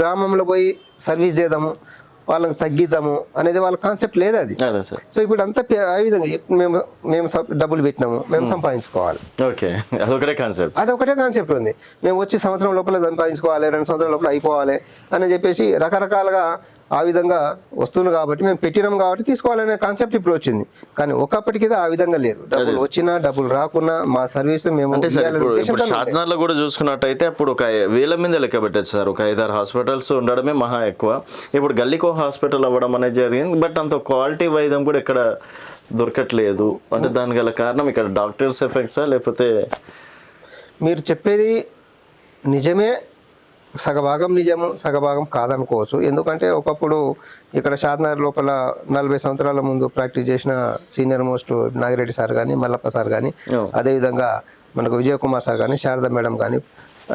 గ్రామంలో పోయి సర్వీస్ చేద్దాము, వాళ్ళకి తగ్గిద్దాము అనేది వాళ్ళ కాన్సెప్ట్ లేదు అది. సో ఇప్పుడు అంతా ఆ విధంగా మేము డబ్బులు పెట్టినాము, మేము సంపాదించుకోవాలి, అదొకటే కాన్సెప్ట్ ఉంది. మేము వచ్చి సంవత్సరం లోపల సంపాదించుకోవాలి, 2 సంవత్సరాల లోపల అయిపోవాలి అని చెప్పేసి రకరకాలుగా ఆ విధంగా వస్తుంది కాబట్టి మేము పెట్టినాం కాబట్టి తీసుకోవాలనే కాన్సెప్ట్ ఇప్పుడు వచ్చింది. కానీ ఒకప్పటికి ఆ విధంగా లేదు. డబ్బులు వచ్చినా డబ్బులు రాకున్నా మా సర్వీస్ మేము సాధనాల్లో కూడా చూసుకున్నట్టయితే అప్పుడు ఒక 1000 మీద లెక్క పెట్టచ్చు సార్. ఒక 5-6 హాస్పిటల్స్ ఉండడమే మహా ఎక్కువ. ఇప్పుడు గల్లీకో హాస్పిటల్ అవ్వడం అనేది జరిగింది. బట్ అంత క్వాలిటీ వైద్యం కూడా ఇక్కడ దొరకట్లేదు. అంటే దానికి గల కారణం ఇక్కడ డాక్టర్స్ ఎఫెక్ట్సా లేకపోతే? మీరు చెప్పేది నిజమే, సగభాగం నిజము, సగభాగం కాదనుకోవచ్చు. ఎందుకంటే ఒకప్పుడు ఇక్కడ షాద్నగర్ లోపల 40 సంవత్సరాల ముందు ప్రాక్టీస్ చేసిన సీనియర్ మోస్ట్ నాగిరెడ్డి సార్ కానీ, మల్లప్ప సార్ కానీ, అదేవిధంగా మనకు విజయ్ కుమార్ సార్ కానీ, శారద మేడం కానీ,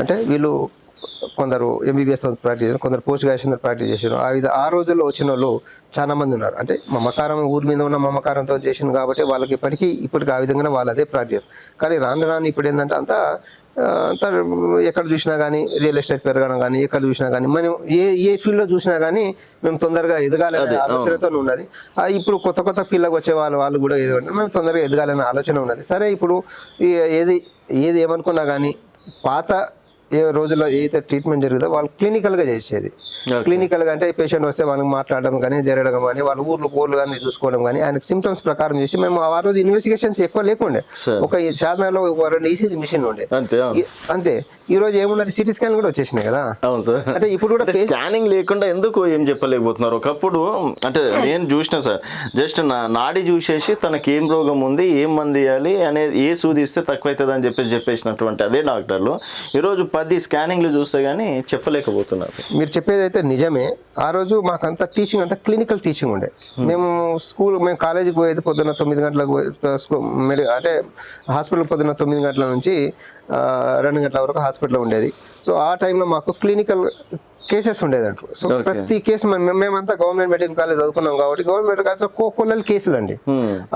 అంటే వీళ్ళు కొందరు MBBS ప్రాక్టీస్ చేశారు, కొందరు పోస్ట్ గ్రాడ్యుయేషన్ ప్రాక్టీస్ చేశారు. ఆ రోజుల్లో వచ్చిన వాళ్ళు చాలా మంది ఉన్నారు. అంటే మమకారం, ఊరి మీద ఉన్న మమకారంతో చేసింది కాబట్టి వాళ్ళకి ఇప్పటికి ఆ విధంగా వాళ్ళు అదే ప్రాక్టీస్. కానీ రాను ఇప్పుడు ఏంటంటే అంతా ఎక్కడ చూసినా కానీ రియల్ ఎస్టేట్ పెరగడం కానీ, ఎక్కడ చూసినా కానీ మనం ఏ ఫీల్డ్లో చూసినా కానీ మేము తొందరగా ఎదగాలనే ఆలోచనతో ఉన్నది. ఇప్పుడు కొత్త పిల్లకి వచ్చే వాళ్ళు కూడా ఏదంటే మేము తొందరగా ఎదగాలనే ఆలోచన ఉన్నది. సరే ఇప్పుడు ఏది ఏమనుకున్నా కానీ పాత ఏ రోజుల్లో ఏదైతే ట్రీట్మెంట్ జరుగుతుందో వాళ్ళు క్లినికల్గా చేసేది. క్లినికల్గా అంటే పేషెంట్ వస్తే వాళ్ళకి మాట్లాడడం కానీ, జరగడం కానీ, వాళ్ళ ఊర్లు కానీ చూసుకోవడం కానీ, ఆయనకు సిమ్టమ్స్ ప్రకారం చేసి మేము ఆ రోజు ఇన్వెస్టిగేషన్స్ ఎక్కువ లేకుండే. ఒక సాధనలో 2 ECG మిషన్ ఉండే అంతే. ఈ రోజు ఏమున్నది, సిటీ స్కాన్ కూడా వచ్చేసినాయి కదా. అవును సార్. అంటే ఇప్పుడు కూడా స్కానింగ్ లేకుండా ఎందుకు ఏం చెప్పలేకపోతున్నారు? ఒకప్పుడు అంటే నేను చూసిన సార్, జస్ట్ నాడి చూసేసి తనకి ఏం రోగం ఉంది, ఏం మంది ఇవ్వాలి అనేది, ఏ సూది ఇస్తే తక్కువ అవుతుంది అని చెప్పేసినటువంటి అదే డాక్టర్లు ఈరోజు 10 స్కానింగ్లు చూస్తే కానీ చెప్పలేకపోతున్నారు. మీరు చెప్పేది అయితే నిజమే. ఆ రోజు మాకంతా టీచింగ్ అంతా క్లినికల్ టీచింగ్ ఉండే. మేము కాలేజీకి పోయేది పొద్దున్న 9 గంటలకు, అంటే హాస్పిటల్ పొద్దున్న 9 గంటల నుంచి 2 గంటల వరకు హాస్పిటల్లో ఉండేది. సో ఆ టైంలో మాకు క్లినికల్ కేసెస్ ఉండేదంటారు. సో ప్రతి కేసు మేమంతా గవర్నమెంట్ మెడికల్ కాలేజ్ చదువుకున్నాం కాబట్టి గవర్నమెంట్ మెడికల్ కాలేజ్ కోకోలల్ కేసులు అండి.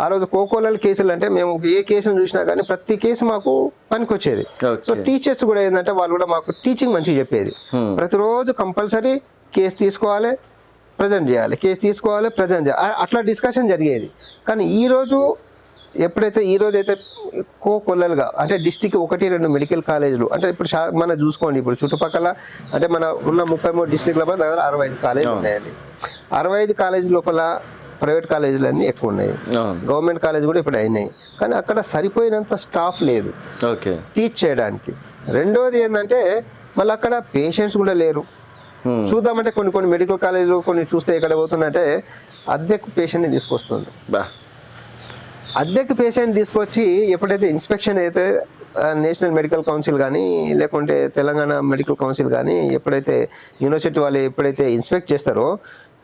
ఆ రోజు కోకోలల్ కేసులు అంటే మేము ఏ కేసును చూసినా కానీ ప్రతి కేసు మాకు పనికొచ్చేది. సో టీచర్స్ కూడా ఏంటంటే వాళ్ళు కూడా మాకు టీచింగ్ మంచిగా చెప్పేది. ప్రతిరోజు కంపల్సరీ కేసు తీసుకోవాలి, ప్రజెంట్ చేయాలి, కేసు తీసుకోవాలి, ప్రజెంట్ చేయాలి, అట్లా డిస్కషన్ జరిగేది. కానీ ఈ రోజు అయితే కోకొల్లలుగా అంటే డిస్టిక్ 1-2 మెడికల్ కాలేజీలు అంటే ఇప్పుడు మనం చూసుకోండి, ఇప్పుడు చుట్టుపక్కల అంటే మన ఉన్న 33 డిస్టిక్ల దగ్గర 65 కాలేజీలు ఉన్నాయండి. 65 కాలేజీ లోపల ప్రైవేట్ కాలేజీలు అన్నీ ఎక్కువ ఉన్నాయి, గవర్నమెంట్ కాలేజ్ కూడా ఇప్పుడు అయినాయి. కానీ అక్కడ సరిపోయినంత స్టాఫ్ లేదు టీచ్ చేయడానికి. రెండోది ఏంటంటే మళ్ళీ అక్కడ పేషెంట్స్ కూడా లేరు. చూద్దామంటే కొన్ని మెడికల్ కాలేజీలు కొన్ని చూస్తే ఎక్కడ పోతున్నట్టే అద్దెకు పేషెంట్ని తీసుకొస్తుంది. అద్దెకు పేషెంట్ తీసుకొచ్చి ఎప్పుడైతే ఇన్స్పెక్షన్ అయితే నేషనల్ మెడికల్ కౌన్సిల్ కానీ లేకుంటే తెలంగాణ మెడికల్ కౌన్సిల్ కానీ ఎప్పుడైతే యూనివర్సిటీ వాళ్ళు ఎప్పుడైతే ఇన్స్పెక్ట్ చేస్తారో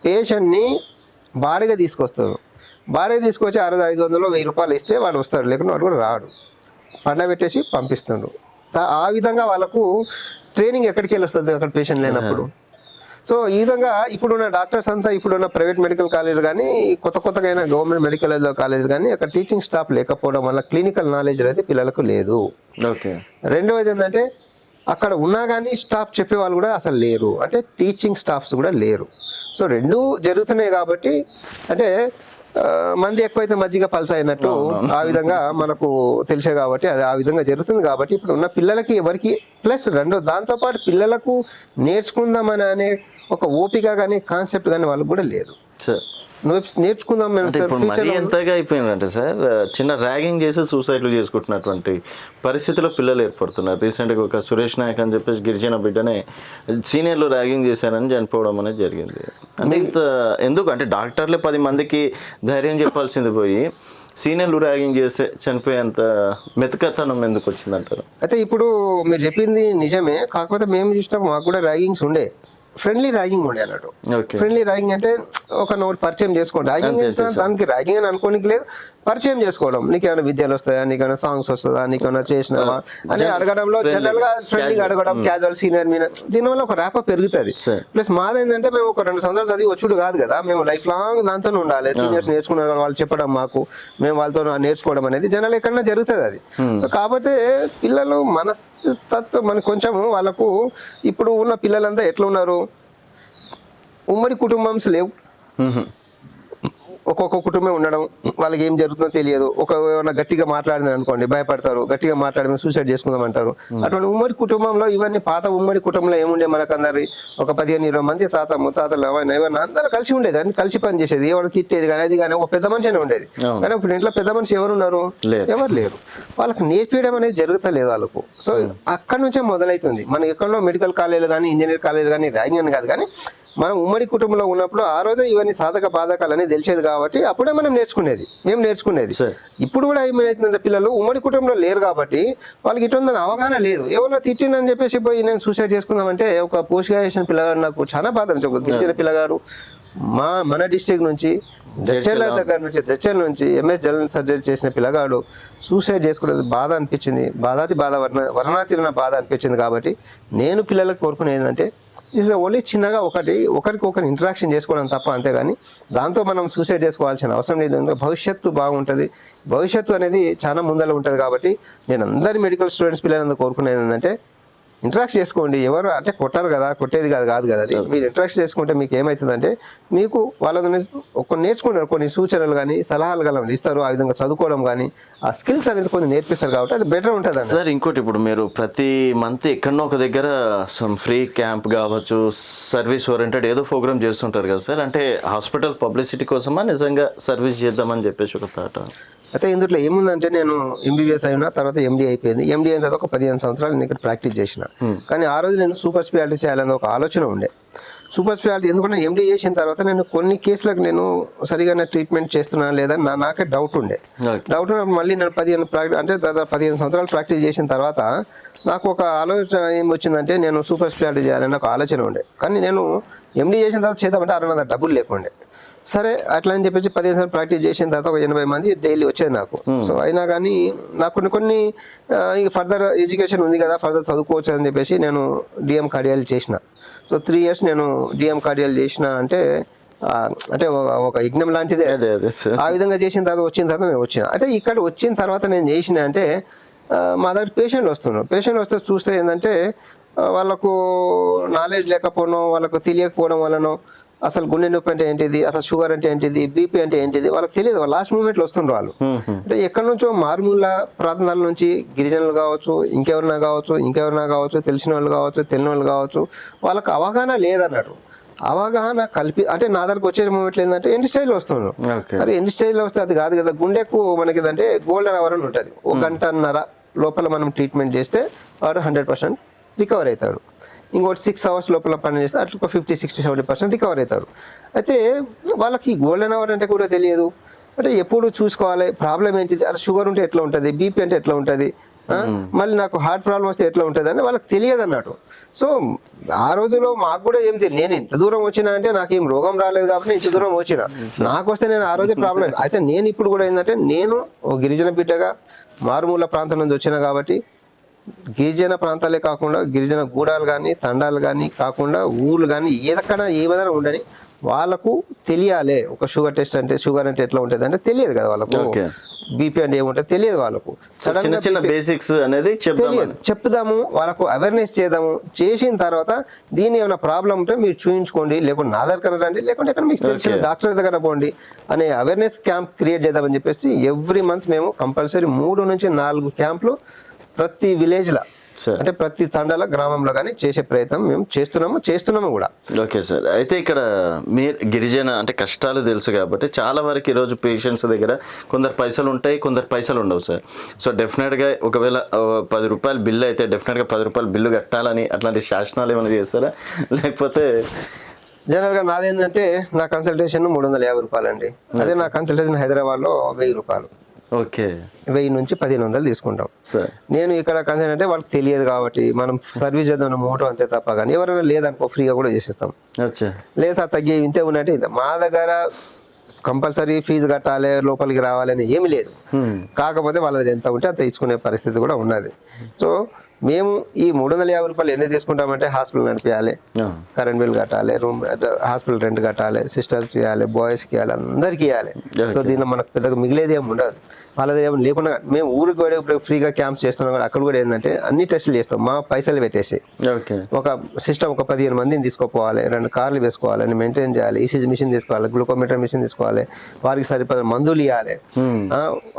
పేషెంట్ని బాడీగా తీసుకొస్తారు. బాడీగా తీసుకొచ్చి 500-1000 రూపాయలు ఇస్తే వాడు వస్తాడు, లేకుంటే వాడు కూడా రాడు, పండ పెట్టేసి పంపిస్తుండ్రు. ఆ విధంగా వాళ్ళకు ట్రైనింగ్ ఎక్కడికి వెళ్ళి వస్తుంది అక్కడ పేషెంట్ లేనప్పుడు. సో ఈ విధంగా ఇప్పుడున్న డాక్టర్స్ అంతా ఇప్పుడున్న ప్రైవేట్ మెడికల్ కాలేజీలు కానీ కొత్తగా అయినా గవర్నమెంట్ మెడికల్ కాలేజ్ కానీ అక్కడ టీచింగ్ స్టాఫ్ లేకపోవడం వల్ల క్లినికల్ నాలెడ్జ్ అయితే పిల్లలకు లేదు. రెండవది ఏంటంటే అక్కడ ఉన్నా కానీ స్టాఫ్ చెప్పే వాళ్ళు కూడా అసలు లేరు, అంటే టీచింగ్ స్టాఫ్స్ కూడా లేరు. సో రెండూ జరుగుతున్నాయి కాబట్టి అంటే మంది ఎక్కువైతే మజ్జిగ పల్స అయినట్టు ఆ విధంగా మనకు తెలిసే కాబట్టి అది ఆ విధంగా జరుగుతుంది. కాబట్టి ఇప్పుడు ఉన్న పిల్లలకి ఎవరికి ప్లస్ దాంతోపాటు పిల్లలకు నేర్చుకుందామని అనే ఒక ఓపిక కానీ కాన్సెప్ట్ కానీ వాళ్ళకి కూడా లేదు. నేర్చుకుందాం మేము అంటే ఇప్పుడు మరీ ఎంతగా అయిపోయిందంటే సార్, చిన్న ర్యాగింగ్ చేసి సూసైడ్లు చేసుకుంటున్నటువంటి పరిస్థితిలో పిల్లలు ఏర్పడుతున్నారు. రీసెంట్గా ఒక సురేష్ నాయక్ అని చెప్పేసి గిరిజన బిడ్డనే సీనియర్లు ర్యాగింగ్ చేశారని చనిపోవడం అనేది జరిగింది. అంటే ఇంత ఎందుకు అంటే డాక్టర్లే 10 మందికి ధైర్యం చెప్పాల్సింది పోయి సీనియర్లు ర్యాగింగ్ చేస్తే చనిపోయేంత మెతకతనం ఎందుకు వచ్చిందంటారు? అయితే ఇప్పుడు మీరు చెప్పింది నిజమే, కాకపోతే మేము చూసినాం మాకు కూడా ర్యాగింగ్స్ ఉండే, ఫ్రెండ్లీ ర్యాగింగ్ ఉండే అన్నట్టు. ఓకే. ఫ్రెండ్లీ ర్యాగింగ్ అంటే ఒక నోట్ పరిచయం చేసుకోండి. ర్యాగింగ్ దానికి ర్యాగింగ్ అని అనుకోనికి లేదు, పరిచయం చేసుకోవడం. నీకేమైనా విద్యలు వస్తాయా, నీకేమైనా సాంగ్స్ వస్తుందా, నీకేమైనా చేసినావా అని అడగడంలో జనరల్ గా ఫ్రెండ్లీగా అడగడం, క్యాజువల్ సీనియర్ మీద, దీనివల్ల ఒక ర్యాప్ పెరుగుతుంది. ప్లస్ మాదేంటంటే మేము ఒక 2 సంవత్సరాలు చదివి వచ్చుడు కాదు కదా, మేము లైఫ్ లాంగ్ దాంతోనే ఉండాలి. సీనియర్స్ నేర్చుకునే వాళ్ళు చెప్పడం మాకు, మేము వాళ్ళతో నేర్చుకోవడం అనేది జనరల్ ఎక్కడన్నా జరుగుతుంది అది. సో కాబట్టి పిల్లలు మనస్తత్వం మనకు కొంచెం వాళ్ళకు ఇప్పుడు ఉన్న పిల్లలంతా ఎట్లా ఉన్నారు, ఉమ్మడి కుటుంబంస్ లేవు, ఒక్కొక్క కుటుంబం ఉండడం, వాళ్ళకి ఏం జరుగుతుందో తెలియదు. ఏమైనా గట్టిగా మాట్లాడింది అనుకోండి భయపడతారు, గట్టిగా మాట్లాడి సూసైడ్ చేసుకుందాం అంటారు. అటువంటి ఉమ్మడి కుటుంబంలో ఇవన్నీ పాత ఉమ్మడి కుటుంబంలో ఏముండే మనకందరి ఒక 15-20 మంది తాత ముత్తాతలు ఎవరైనా అందరూ కలిసి ఉండేది, అన్ని కలిసి పని చేసేది, ఎవరు తిట్టేది కానీ అది కానీ ఒక పెద్ద మనిషి అని ఉండేది. కానీ ఇప్పుడు ఇంట్లో పెద్ద మనిషి ఎవరు ఉన్నారు, ఎవరు లేరు. వాళ్ళకి నేర్పించడం అనేది జరుగుతలేదు వాళ్ళకు. సో అక్కడి నుంచే మొదలవుతుంది. మనకి ఎక్కడో మెడికల్ కాలేజీలు కానీ ఇంజనీర్ కాలేజీలు కానీ ర్యాగింగ్ అని కాదు, కానీ మనం ఉమ్మడి కుటుంబంలో ఉన్నప్పుడు ఆ రోజు ఇవన్నీ సాధక బాధకాలు అనేది తెలిసేది కాబట్టి అప్పుడే మేము నేర్చుకునేది. ఇప్పుడు కూడా ఏమైతుందంటే పిల్లలు ఉమ్మడి కుటుంబంలో లేరు కాబట్టి వాళ్ళకి ఇటువంటి అవగాహన లేదు. ఎవరో తిట్టిందని చెప్పేసి పోయి నేను సూసైడ్ చేసుకుందామంటే, ఒక పోస్ట్ గ్రాడ్యుయేషన్ పిల్లగాడు నాకు చాలా బాధ అనిపించింది. గిరిజన పిల్లగాడు మన డిస్ట్రిక్ట్ నుంచి జడ్చర్ల నుంచి ఎంఎస్ జనరల్ సర్జరీ చేసిన పిల్లగాడు సూసైడ్ చేసుకునేది బాధ అనిపించింది. వర్ణాతీరణ బాధ అనిపించింది. కాబట్టి నేను పిల్లలకు కోరుకునేది ఏంటంటే, ఈజ్ ఓన్లీ చిన్నగా ఒకరికి ఇంటరాక్షన్ చేసుకోవడం తప్ప, అంతేగాని దాంతో మనం సూసైడ్ చేసుకోవాల్సిన అవసరం లేదు. భవిష్యత్తు బాగుంటుంది, భవిష్యత్తు అనేది చాలా ముందర ఉంటుంది. కాబట్టి నేను అందరి మెడికల్ స్టూడెంట్స్ పిల్లలందరూ కోరుకునేది ఏంటంటే, ఇంటరాక్ట్ చేసుకోండి. ఎవరు అంటే కొట్టారు కదా, కొట్టేది కాదు కదా అది. మీరు ఇంటరాక్ట్ చేసుకుంటే మీకు ఏమవుతుందంటే, మీకు వాళ్ళ నేర్చుకుంటారు, కొన్ని సూచనలు కానీ సలహాలు కానీ ఇస్తారు. ఆ విధంగా చదువుకోవడం కానీ ఆ స్కిల్స్ అనేది కొన్ని నేర్పిస్తారు కాబట్టి అది బెటర్ ఉంటుంది. సార్ ఇంకోటి, ఇప్పుడు మీరు ప్రతి మంత్ ఎక్కడో ఒక దగ్గర సమ్ ఫ్రీ క్యాంప్ కావచ్చు, సర్వీస్ ఓరియంటెడ్ ఏదో ప్రోగ్రామ్ చేస్తుంటారు కదా సార్. అంటే హాస్పిటల్ పబ్లిసిటీ కోసమా నిజంగా సర్వీస్ చేద్దామని చెప్పేసి ఒక థాట్? అయితే ఇందులో ఏముందంటే, నేను ఎంబీబీఎస్ అయినా, తర్వాత ఎండీ అయిపోయింది. ఎండీ అయిన తర్వాత ఒక 15 సంవత్సరాలు నేను ఇక్కడ ప్రాక్టీస్ చేసిన. కానీ ఆ రోజు నేను సూపర్ స్పెషాలిటీ చేయాలని ఒక ఆలోచన ఉండే. సూపర్ స్పెషాలిటీ ఎందుకంటే ఎండీ చేసిన తర్వాత నేను కొన్ని కేసులకు నేను సరిగా ట్రీట్మెంట్ చేస్తున్నాను లేదా నాకే డౌట్ ఉండే. డౌట్ ఉన్నప్పుడు మళ్ళీ నేను 15 సంవత్సరాలు ప్రాక్టీస్ చేసిన తర్వాత నాకు ఒక ఆలోచన ఏం వచ్చిందంటే, నేను సూపర్ స్పెషాలిటీ చేయాలని ఒక ఆలోచన ఉండే. కానీ నేను ఎండీ చేసిన తర్వాత చేద్దామంటే 600 డబ్బులు లేకుండే. సరే అట్లా అని చెప్పేసి 15 సార్లు ప్రాక్టీస్ చేసిన తర్వాత ఒక 80 మంది డైలీ వచ్చేది నాకు. సో అయినా కానీ నాకు కొన్ని ఫర్దర్ ఎడ్యుకేషన్ ఉంది కదా, ఫర్దర్ చదువుకోవచ్చు అని చెప్పేసి నేను డిఎం కార్డియాలజీ చేసిన. సో 3 years నేను డిఎం కార్డియాలజీ చేసిన. అంటే ఒక యజ్ఞం లాంటిదే. ఆ విధంగా చేసిన తర్వాత నేను వచ్చిన. అంటే ఇక్కడ వచ్చిన తర్వాత నేను చేసిన అంటే, మా దగ్గర పేషెంట్లు వస్తే చూస్తే ఏంటంటే, వాళ్ళకు నాలెడ్జ్ లేకపోవడం, వాళ్ళకు తెలియకపోవడం వలన అసలు గుండె నొప్పి అంటే ఏంటిది, అసలు షుగర్ అంటే ఏంటిది, బీపీ అంటే ఏంటిది వాళ్ళకి తెలియదు. వాళ్ళు లాస్ట్ మూమెంట్లో వస్తుండ్రు వాళ్ళు. అంటే ఎక్కడి నుంచో మారుమూల ప్రాంతాల నుంచి గిరిజనులు కావచ్చు, ఇంకెవరైనా కావచ్చు, తెలిసిన వాళ్ళు కావచ్చు, తెలియని వాళ్ళు కావచ్చు, వాళ్ళకి అవగాహన లేదన్నట్టు. అవగాహన అంటే నా దగ్గరకు వచ్చే మూమెంట్లో ఏంటంటే ఎండ్ స్టైల్లో వస్తున్నాడు. మరి ఎండ్ స్టైల్లో వస్తే అది కాదు కదా. గుండెకు మనకి ఏంటంటే గోల్డెన్ అవర్ అని ఉంటుంది. 1 గంటన్నర లోపల మనం ట్రీట్మెంట్ చేస్తే వాడు 100% రికవర్ అవుతాడు. ఇంకోటి 6 hours లోపల పని చేస్తే అట్లా 50-60-70% రికవర్ అవుతారు. అయితే వాళ్ళకి గోల్డెన్ అవర్ అంటే కూడా తెలియదు. అంటే ఎప్పుడు చూసుకోవాలి ప్రాబ్లం ఏంటిది, అసలు షుగర్ ఉంటే ఎట్లా ఉంటుంది, బీపీ అంటే ఎట్లా ఉంటుంది, మళ్ళీ నాకు హార్ట్ ప్రాబ్లం వస్తే ఎట్లా ఉంటుంది అని వాళ్ళకి తెలియదు అన్నట్టు. సో ఆ రోజులో మాకు కూడా ఏం తెలియదు. నేను ఇంత దూరం వచ్చినా అంటే నాకు ఏం రోగం రాలేదు కాబట్టి ఇంత దూరం వచ్చిన. నాకు వస్తే నేను ఆ రోజే ప్రాబ్లం. అయితే నేను ఇప్పుడు కూడా ఏంటంటే, నేను ఓ గిరిజన బిడ్డగా మారుమూల ప్రాంతం నుంచి వచ్చినా కాబట్టి, గిరిజన ప్రాంతాలే కాకుండా గిరిజన గూడాలు కానీ తండాలు కానీ కాకుండా ఊళ్ళు కానీ ఏదైనా ఉండని వాళ్ళకు తెలియాలి. ఒక షుగర్ అంటే ఎట్లా ఉంటుంది అంటే తెలియదు కదా వాళ్ళకు. బీపీ అంటే ఏముంటుంది తెలియదు వాళ్ళకు. సడన్ గా బేసిక్స్ అనేది చెప్దాము, వాళ్ళకు అవేర్నెస్ చేద్దాము. చేసిన తర్వాత దీన్ని ఏమైనా ప్రాబ్లం ఉంటే మీరు చూపించుకోండి, లేకుంటే నా దగ్గర రండి, లేకుంటే ఎక్కడ మీకు తెలిసిన డాక్టర్ దగ్గర పోండి అనే అవేర్నెస్ క్యాంప్ క్రియేట్ చేద్దామని చెప్పేసి ఎవ్రీ మంత్ మేము కంపల్సరీ 3 నుంచి 4 క్యాంపులు ప్రతి విలేజ్లో సార్. అంటే ప్రతి తండాల గ్రామంలో కానీ చేసే ప్రయత్నం మేము చేస్తున్నాము కూడా. Okay sir. అయితే ఇక్కడ మీరు గిరిజన అంటే కష్టాలు తెలుసు కాబట్టి చాలా వరకు ఈరోజు పేషెంట్స్ దగ్గర కొందరు పైసలు ఉంటాయి, కొందరు పైసలు ఉండవు సార్. సో డెఫినెట్గా ఒకవేళ 10 రూపాయలు బిల్లు అయితే డెఫినెట్గా 10 రూపాయలు బిల్లు కట్టాలని అట్లాంటి శాసనాలు ఏమైనా చేస్తారా, లేకపోతే? జనరల్గా నాదేంటంటే నా కన్సల్టేషన్ 350 రూపాయలు అండి. అదే నా కన్సల్టేషన్ హైదరాబాద్లో 1000 రూపాయలు. ఓకే. 1000 నుంచి 1500 తీసుకుంటాం సార్. నేను ఇక్కడ కన్సల్ట్ అంటే వాళ్ళకి తెలియదు కాబట్టి మనం సర్వీస్ చేద్దాం మోటో అంతే తప్ప, కానీ ఎవరైనా లేదనుకో ఫ్రీగా కూడా చేసేస్తాం. అచ్చా. లేదు సార్ తగ్గి ఇంతే ఉన్నట్టే ఇంత. మా దగ్గర కంపల్సరీ ఫీజు కట్టాలి, లోపలికి రావాలి అని ఏమి లేదు. కాకపోతే వాళ్ళ దగ్గర ఎంత ఉంటే అంత ఇచ్చుకునే పరిస్థితి కూడా ఉన్నది. సో మేము ఈ 350 రూపాయలు ఎందుకు తీసుకుంటామంటే హాస్పిటల్ నడిపించాలి, కరెంట్ బిల్ కట్టాలి, రూమ్ హాస్పిటల్ రెంట్ కట్టాలి, సిస్టర్స్ ఇవ్వాలి, బాయ్స్కి ఇవ్వాలి, అందరికి ఇవ్వాలి. సో దీనిలో మనకు పెద్దగా మిగిలేది ఏమి ఉండదు. వాళ్ళది ఏమి లేకుండా మేము ఊరికి కూడా ఇప్పుడు ఫ్రీగా క్యాంప్స్ చేస్తున్నాం కూడా. అక్కడ కూడా ఏంటంటే అన్ని టెస్టులు చేస్తాం మా పైసలు పెట్టేసి. ఒక సిస్టమ్ ఒక 15 మందిని తీసుకోపోవాలి, 2 కార్లు వేసుకోవాలి, అని మెయింటైన్ చేయాలి, ఈసీజీ మిషన్ తీసుకోవాలి, గ్లూకోమీటర్ మిషన్ తీసుకోవాలి, వారికి సరిపడ మందులు ఇవ్వాలి.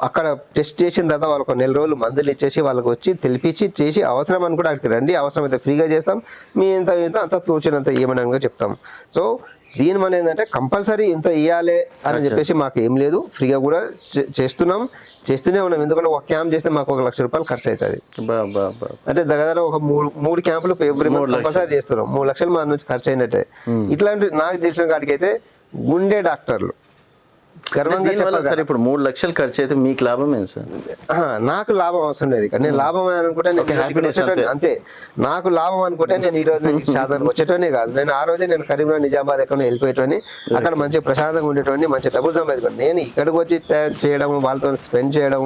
అక్కడ టెస్ట్ చేసిన తర్వాత వాళ్ళకు 1 నెల రోజులు మందులు ఇచ్చేసి వాళ్ళకి వచ్చి తెలిపించి చేసి అవసరం అని కూడా అక్కడికి రండి, అవసరమైతే ఫ్రీగా చేస్తాం, మీ అంత తోచినంత ఏమని చెప్తాం. సో దీని మన ఏంటంటే కంపల్సరీ ఇంత ఇవ్వాలి అని చెప్పేసి మాకు ఏం లేదు, ఫ్రీగా కూడా చేస్తూనే ఉన్నాం. ఎందుకంటే ఒక క్యాంప్ చేస్తే మాకు 1 లక్ష రూపాయలు ఖర్చు అవుతుంది. అంటే దగ్గర ఒక 3 క్యాంపులు ఎవ్రీ మంత్ కంపల్సరీ చేస్తున్నాం. 3 లక్షలు మా నుంచి ఖర్చు అయినట్టే. ఇట్లాంటి నాకు తెలిసిన కాడికి అయితే గుండె డాక్టర్లు గర్వంగా చెప్పాలి సార్. ఇప్పుడు 3 లక్షలు ఖర్చు అయితే మీకు లాభం ఏంటి సార్? నాకు లాభం అవసరం లేదు. నేను లాభం అనుకుంటే అంతే. నాకు లాభం అనుకుంటే నేను ఈ రోజు శాతానికి వచ్చేటోనే కాదు. నేను ఆ రోజే నేను కరీంనగర్, నిజామాబాద్ ఎక్కడ వెళ్ళిపోయేటోని, అక్కడ మంచిగా ప్రశాంతంగా ఉండేటోని, మంచి డబ్బులు సంపాదించుకోండి. నేను ఇక్కడికి వచ్చి చేయడం, వాళ్ళతో స్పెండ్ చేయడం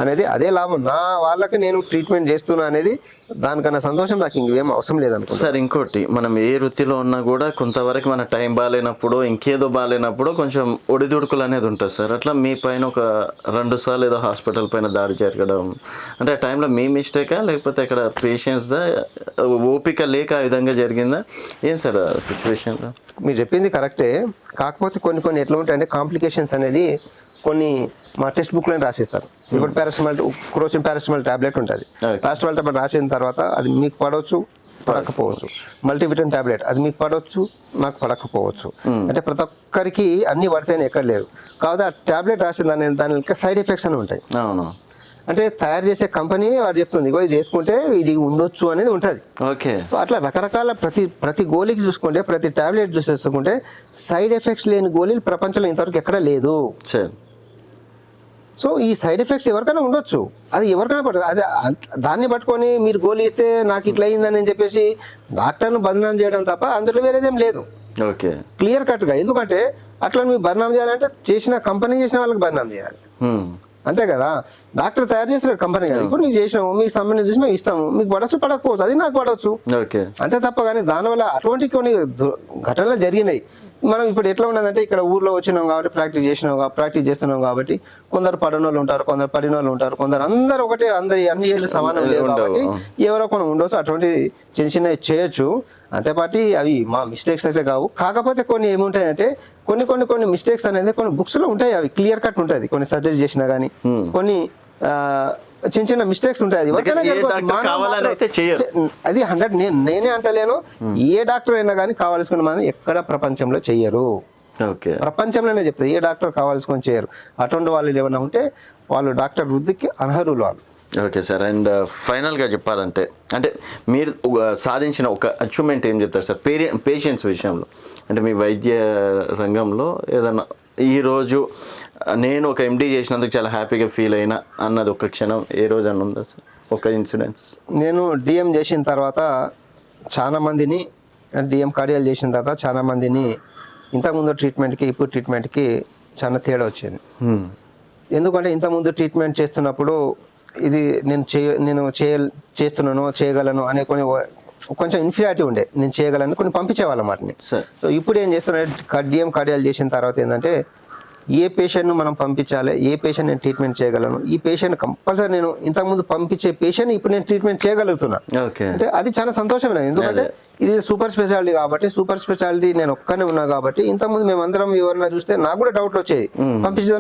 అనేది అదే లాభం. నా వాళ్ళకి నేను ట్రీట్మెంట్ చేస్తున్నా అనేది దానికన్నా సంతోషం నాకు ఇంకేం అవసరం లేదనుకో సార్. ఇంకోటి, మనం ఏ వృత్తిలో ఉన్నా కూడా కొంతవరకు మన టైం బాగాలేనప్పుడు, ఇంకేదో బాగాలేనప్పుడు కొంచెం ఒడిదుడుకులు అనేది ఉంటుంది సార్. అట్లా మీ పైన ఒక 2 సార్లు ఏదో హాస్పిటల్ పైన దాడి జరగడం అంటే ఆ టైంలో మీ మిస్టేకా, లేకపోతే ఇక్కడ పేషెంట్స్దా ఓపిక లేక ఆ విధంగా జరిగిందా, ఏం సార్ సిచ్యువేషన్లో? మీరు చెప్పింది కరెక్టే. కాకపోతే కొన్ని ఎట్లా ఉంటాయంటే కాంప్లికేషన్స్ అనేది కొన్ని మా టెక్స్ట్ బుక్లో రాసిస్తారు. ఇప్పుడు క్రోసిన్ పారాసిటమాల్ టాబ్లెట్ ఉంటుంది. పారాసిటమాల్ టాబ్లెట్ రాసిన తర్వాత అది మీకు పడవచ్చు, పడకపోవచ్చు. మల్టీవిటమిన్ టాబ్లెట్ అది మీకు పడవచ్చు, నాకు పడకపోవచ్చు. అంటే ప్రతి ఒక్కరికి అన్ని పడితేనే ఎక్కడ లేదు. కాబట్టి ఆ టాబ్లెట్ రాసిన దాని యొక్క సైడ్ ఎఫెక్ట్స్ అని ఉంటాయి. అవును. అంటే తయారు చేసే కంపెనీ వాడు చెప్తుంది ఇగో ఇది వేసుకుంటే ఇది ఉండొచ్చు అనేది ఉంటుంది. ఓకే. అట్లా రకరకాల ప్రతి గోళీకి చూసుకుంటే, ప్రతి టాబ్లెట్ చూసేసుకుంటే సైడ్ ఎఫెక్ట్స్ లేని గోళీలు ప్రపంచంలో ఇంతవరకు ఎక్కడ లేదు. సో ఈ సైడ్ ఎఫెక్ట్స్ ఎవరికైనా ఉండొచ్చు, అది ఎవరికైనా పడదు. అదే దాన్ని పట్టుకొని మీరు గోళీ ఇస్తే నాకు ఇట్లా అయిందని చెప్పేసి డాక్టర్ను బదనాం చేయడం తప్ప అందులో వేరేదేం లేదు. ఓకే. క్లియర్ కట్గా. ఎందుకంటే అట్లా మీరు బదనాం చేయాలంటే చేసిన కంపెనీ చేసిన వాళ్ళకి బదనాం చేయాలి, అంతే కదా. డాక్టర్ తయారు చేసిన కంపెనీ కదా. ఇప్పుడు నీకు చేసినాము, మీకు సంబంధం చూసి మేము ఇస్తాము, మీకు పడవచ్చు పడకపోవచ్చు, అది నాకు పడవచ్చు, అంతే తప్ప. కానీ దానివల్ల అటువంటి కొన్ని ఘటనలు జరిగినాయి. మనం ఇప్పుడు ఎట్లా ఉన్నదంటే ఇక్కడ ఊర్లో వచ్చినాం కాబట్టి ప్రాక్టీస్ చేస్తున్నాం కాబట్టి కొందరు పడిన వాళ్ళు ఉంటారు, కొందరు పడిన వాళ్ళు ఉంటారు, కొందరు అందరు ఒకటే, అన్ని ఏళ్ళు సమానం లేవు కాబట్టి ఎవరో కొన్ని ఉండవచ్చు. అటువంటి చిన్న చేయొచ్చు, అంతేపాటి అవి మా మిస్టేక్స్ అయితే కావు. కాకపోతే కొన్ని ఏముంటాయంటే కొన్ని మిస్టేక్స్ అనేది కొన్ని బుక్స్లో ఉంటాయి, అవి క్లియర్ కట్ ఉంటుంది. కొన్ని సర్జరీ చేసినా కానీ కొన్ని చిన్న మిస్టేక్స్ ఉంటాయి. అది అది 100 నేనే అంటలేను. ఏ డాక్టర్ అయినా కానీ కావాల్సుకుని మనం ఎక్కడ ప్రపంచంలో చెయ్యరు. ప్రపంచంలోనే చెప్తారు, ఏ డాక్టర్ కావాల్సుకొని చేయరు. అటువంటి వాళ్ళు ఏమైనా ఉంటే వాళ్ళు డాక్టర్ వృద్ధికి అనర్హులు వాళ్ళు. Okay sir. అండ్ ఫైనల్గా చెప్పాలంటే అంటే మీరు సాధించిన ఒక అచీవ్మెంట్ ఏం చెప్తారు సార్ పేషెంట్స్ విషయంలో? అంటే మీ వైద్య రంగంలో ఏదన్నా ఈరోజు నేను ఒక ఎండి చేసినందుకు చాలా హ్యాపీగా ఫీల్ అయినా అన్నది ఒక క్షణం ఏ రోజు అని ఉందా సార్, ఒక ఇన్సిడెంట్స్? నేను డిఎం చేసిన తర్వాత చాలా మందిని, డిఎం కార్డియాల్ చేసిన తర్వాత చాలా మందిని ఇంతకుముందు ట్రీట్మెంట్కి ఇప్పుడు ట్రీట్మెంట్కి చాలా తేడా వచ్చింది. ఎందుకంటే ఇంతకుముందు ట్రీట్మెంట్ చేస్తున్నప్పుడు ఇది నేను చేస్తున్నాను, చేయగలను అనే కొంచెం ఇన్ఫీరియారిటీ ఉండే, నేను చేయగలను కొన్ని పంపించేవాళ్ళం వాటిని. సో ఇప్పుడు ఏం చేస్తున్నా, డిఎం కార్డియాల్ చేసిన తర్వాత ఏంటంటే ఏ పేషెంట్ను మనం పంపించాలి, ఏ పేషెంట్ నేను ట్రీట్మెంట్ చేయగలను, ఈ పేషెంట్ కంపల్సరీ నేను ఇంతకుముందు పంపించే పేషెంట్ ఇప్పుడు నేను ట్రీట్మెంట్ చేయగలుగుతున్నా ఓకే. అంటే అది చాలా సంతోషమైన, ఎందుకంటే ఇది సూపర్ స్పెషాలిటీ కాబట్టి, సూపర్ స్పెషాలిటీ నేను ఒక్కనే ఉన్నా కాబట్టి ఇంతకుముందు మేమందరం ఎవరైనా చూస్తే నాకు కూడా డౌట్లు వచ్చేది,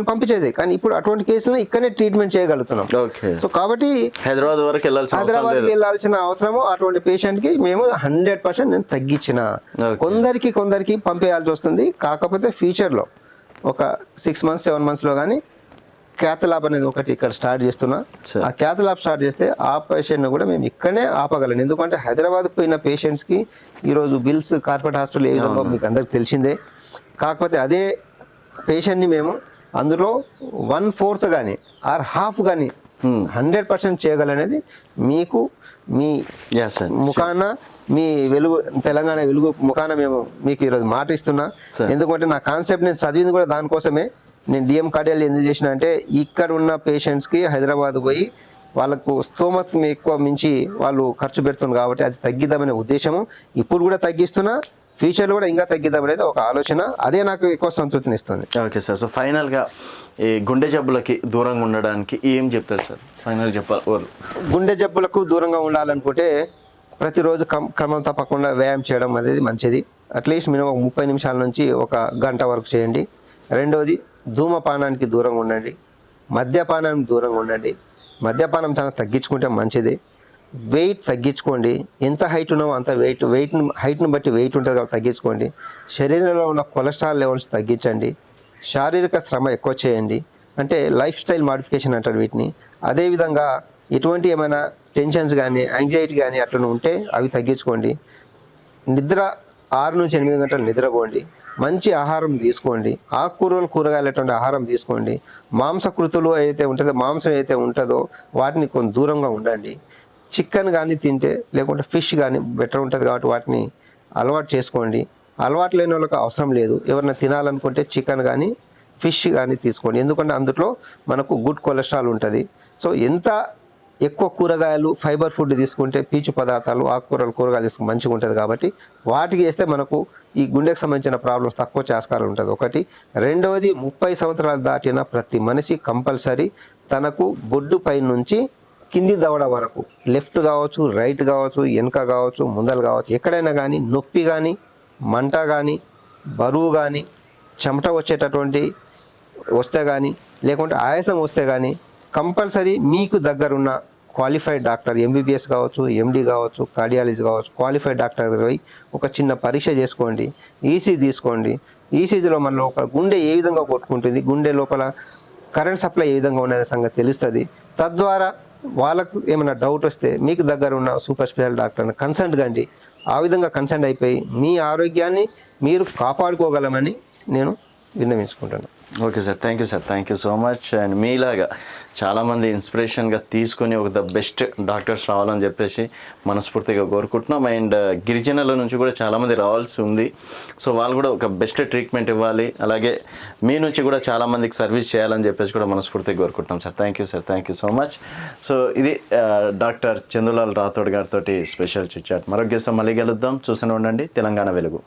పంపించేది. కానీ ఇప్పుడు అటువంటి కేసులను ఇక్కడనే ట్రీట్మెంట్ చేయగలుగుతున్నాం. ఓకే. సో కాబట్టి హైదరాబాద్ వరకు హైదరాబాద్కి వెళ్ళాల్సిన అవసరము అటువంటి పేషెంట్కి మేము 100% నేను తగ్గించిన. కొందరికి పంపేయాల్సి వస్తుంది. కాకపోతే ఫ్యూచర్లో ఒక 6 months 7 monthsలో కానీ క్యాథ్ ల్యాబ్ అనేది ఒకటి ఇక్కడ స్టార్ట్ చేస్తున్నా. ఆ క్యాథ్ ల్యాబ్ స్టార్ట్ చేస్తే ఆ పేషెంట్ని కూడా మేము ఇక్కడనే ఆపగలం. ఎందుకంటే హైదరాబాద్ పోయిన పేషెంట్స్కి ఈరోజు బిల్స్ కార్పొరేట్ హాస్పిటల్ ఏ విధంగా మీకు అందరికి తెలిసిందే. కాకపోతే అదే పేషెంట్ని మేము అందులో 1/4 కానీ ఆర్ హాఫ్ కానీ 100% చేయగలనేది మీకు మీ ముఖాన, మీ వెలుగు తెలంగాణ వెలుగు ముఖాన మేము మీకు ఈరోజు మాట ఇస్తున్నా. ఎందుకంటే నా కాన్సెప్ట్ నేను చదివింది కూడా దానికోసమే. నేను డిఎం కార్డియాలజీ ఎందుకు చేసిన అంటే ఇక్కడ ఉన్న పేషెంట్స్కి హైదరాబాద్ పోయి వాళ్ళకు స్తోమత్ ఎక్కువ మించి వాళ్ళు ఖర్చు పెడుతున్నారు కాబట్టి అది తగ్గిద్దామనే ఉద్దేశము. ఇప్పుడు కూడా తగ్గిస్తున్నా, ఫ్యూచర్లో కూడా ఇంకా తగ్గిద్దామనేది ఒక ఆలోచన. అదే నాకు ఎక్కువ సంతృప్తిని ఇస్తుంది. Okay sir. సో ఫైనల్గా ఈ గుండె జబ్బులకి దూరంగా ఉండడానికి ఏం చెప్తారు సార్? ఫైనల్ చెప్పాలి. గుండె జబ్బులకు దూరంగా ఉండాలనుకుంటే ప్రతిరోజు క్రమం తప్పకుండా వ్యాయామం చేయడం అనేది మంచిది. అట్లీస్ట్ మినిమం 30 నిమిషాల నుంచి 1 గంట వరకు చేయండి. రెండవది ధూమపానానికి దూరంగా ఉండండి, మద్యపానానికి దూరంగా ఉండండి. మద్యపానం చాలా తగ్గించుకుంటే మంచిది. వెయిట్ తగ్గించుకోండి. ఎంత హైట్ ఉన్నామో అంత హైట్ను బట్టి వెయిట్ ఉంటుంది కాబట్టి తగ్గించుకోండి. శరీరంలో ఉన్న కొలెస్ట్రాల్ లెవెల్స్ తగ్గించండి. శారీరక శ్రమ ఎక్కువ చేయండి, అంటే లైఫ్ స్టైల్ మాడిఫికేషన్ అంటారు వీటిని. అదేవిధంగా ఎటువంటి ఏమైనా టెన్షన్స్ కానీ యాంగ్జైటీ కానీ అట్లా ఉంటే అవి తగ్గించుకోండి. నిద్ర 6 నుంచి 8 గంటలు నిద్రపోండి. మంచి ఆహారం తీసుకోండి. ఆకుకూరలు కూరగాయలటువంటి ఆహారం తీసుకోండి. మాంసకృతులు మాంసం అయితే ఉంటుందో వాటిని కొంచెం దూరంగా ఉండండి. చికెన్ కానీ తింటే లేకుంటే ఫిష్ కానీ బెటర్ ఉంటుంది కాబట్టి వాటిని అలవాటు చేసుకోండి. అలవాటు లేని వాళ్ళకి అవసరం లేదు. ఎవరైనా తినాలనుకుంటే చికెన్ కానీ ఫిష్ కానీ తీసుకోండి, ఎందుకంటే అందులో మనకు గుడ్ కొలెస్ట్రాల్ ఉంటుంది. సో ఎంత ఎక్కువ కూరగాయలు ఫైబర్ ఫుడ్ తీసుకుంటే పీచు పదార్థాలు కూరగాయలు తీసుకుంటే మంచిగా ఉంటుంది కాబట్టి వాటికి వేస్తే మనకు ఈ గుండెకు సంబంధించిన ప్రాబ్లమ్స్ తక్కువ ఆస్కారం ఉంటుంది ఒకటి. రెండవది 30 సంవత్సరాలు దాటిన ప్రతి మనిషి కంపల్సరీ తనకు బొడ్డు పై నుంచి కింది దవడ వరకు, లెఫ్ట్ కావచ్చు, రైట్ కావచ్చు, వెనుక కావచ్చు, ముందలు కావచ్చు, ఎక్కడైనా కానీ నొప్పి కానీ, మంట కానీ, బరువు కానీ, చెమట వచ్చేటటువంటి వస్తే కానీ, లేకుంటే ఆయాసం వస్తే కానీ కంపల్సరీ మీకు దగ్గరున్న క్వాలిఫైడ్ డాక్టర్, ఎంబీబీఎస్ కావచ్చు, ఎండి కావచ్చు, కార్డియాలజీ కావచ్చు, క్వాలిఫైడ్ డాక్టర్ దగ్గర పోయి ఒక చిన్న పరీక్ష చేసుకోండి. ఈసీ తీసుకోండి. ఈసీజీలో మన ఒక గుండె ఏ విధంగా కొట్టుకుంటుంది, గుండె లోపల కరెంట్ సప్లై ఏ విధంగా ఉన్నది సంగతి తెలుస్తుంది. తద్వారా వాళ్ళకు ఏమైనా డౌట్ వస్తే మీకు దగ్గర ఉన్న సూపర్ స్పెషల్ డాక్టర్ని కన్సల్ట్ కండి. ఆ విధంగా కన్సల్ట్ అయిపోయి మీ ఆరోగ్యాన్ని మీరు కాపాడుకోగలమని నేను విన్నవించుకుంటాను. Okay sir, thank you sir, thank you so much. And మీలాగా చాలామంది ఇన్స్పిరేషన్గా తీసుకొని ఒక ద బెస్ట్ డాక్టర్స్ రావాలని చెప్పేసి మనస్ఫూర్తిగా కోరుకుంటున్నాం. అండ్ గిరిజనుల నుంచి కూడా చాలామంది రావాల్సి ఉంది. సో వాళ్ళు కూడా ఒక బెస్ట్ ట్రీట్మెంట్ ఇవ్వాలి, అలాగే మీ నుంచి కూడా చాలామందికి సర్వీస్ చేయాలని చెప్పేసి కూడా మనస్ఫూర్తిగా కోరుకుంటున్నాం sir. Thank you sir, thank you so much. So ఇది డాక్టర్ చందులాల్ రాథోడ్ గారితో స్పెషల్ చిట్ చాట్. మరొక గెస్ట్ మళ్ళీ కలుద్దాం. చూస్తూనే ఉండండి తెలంగాణ వెలుగు.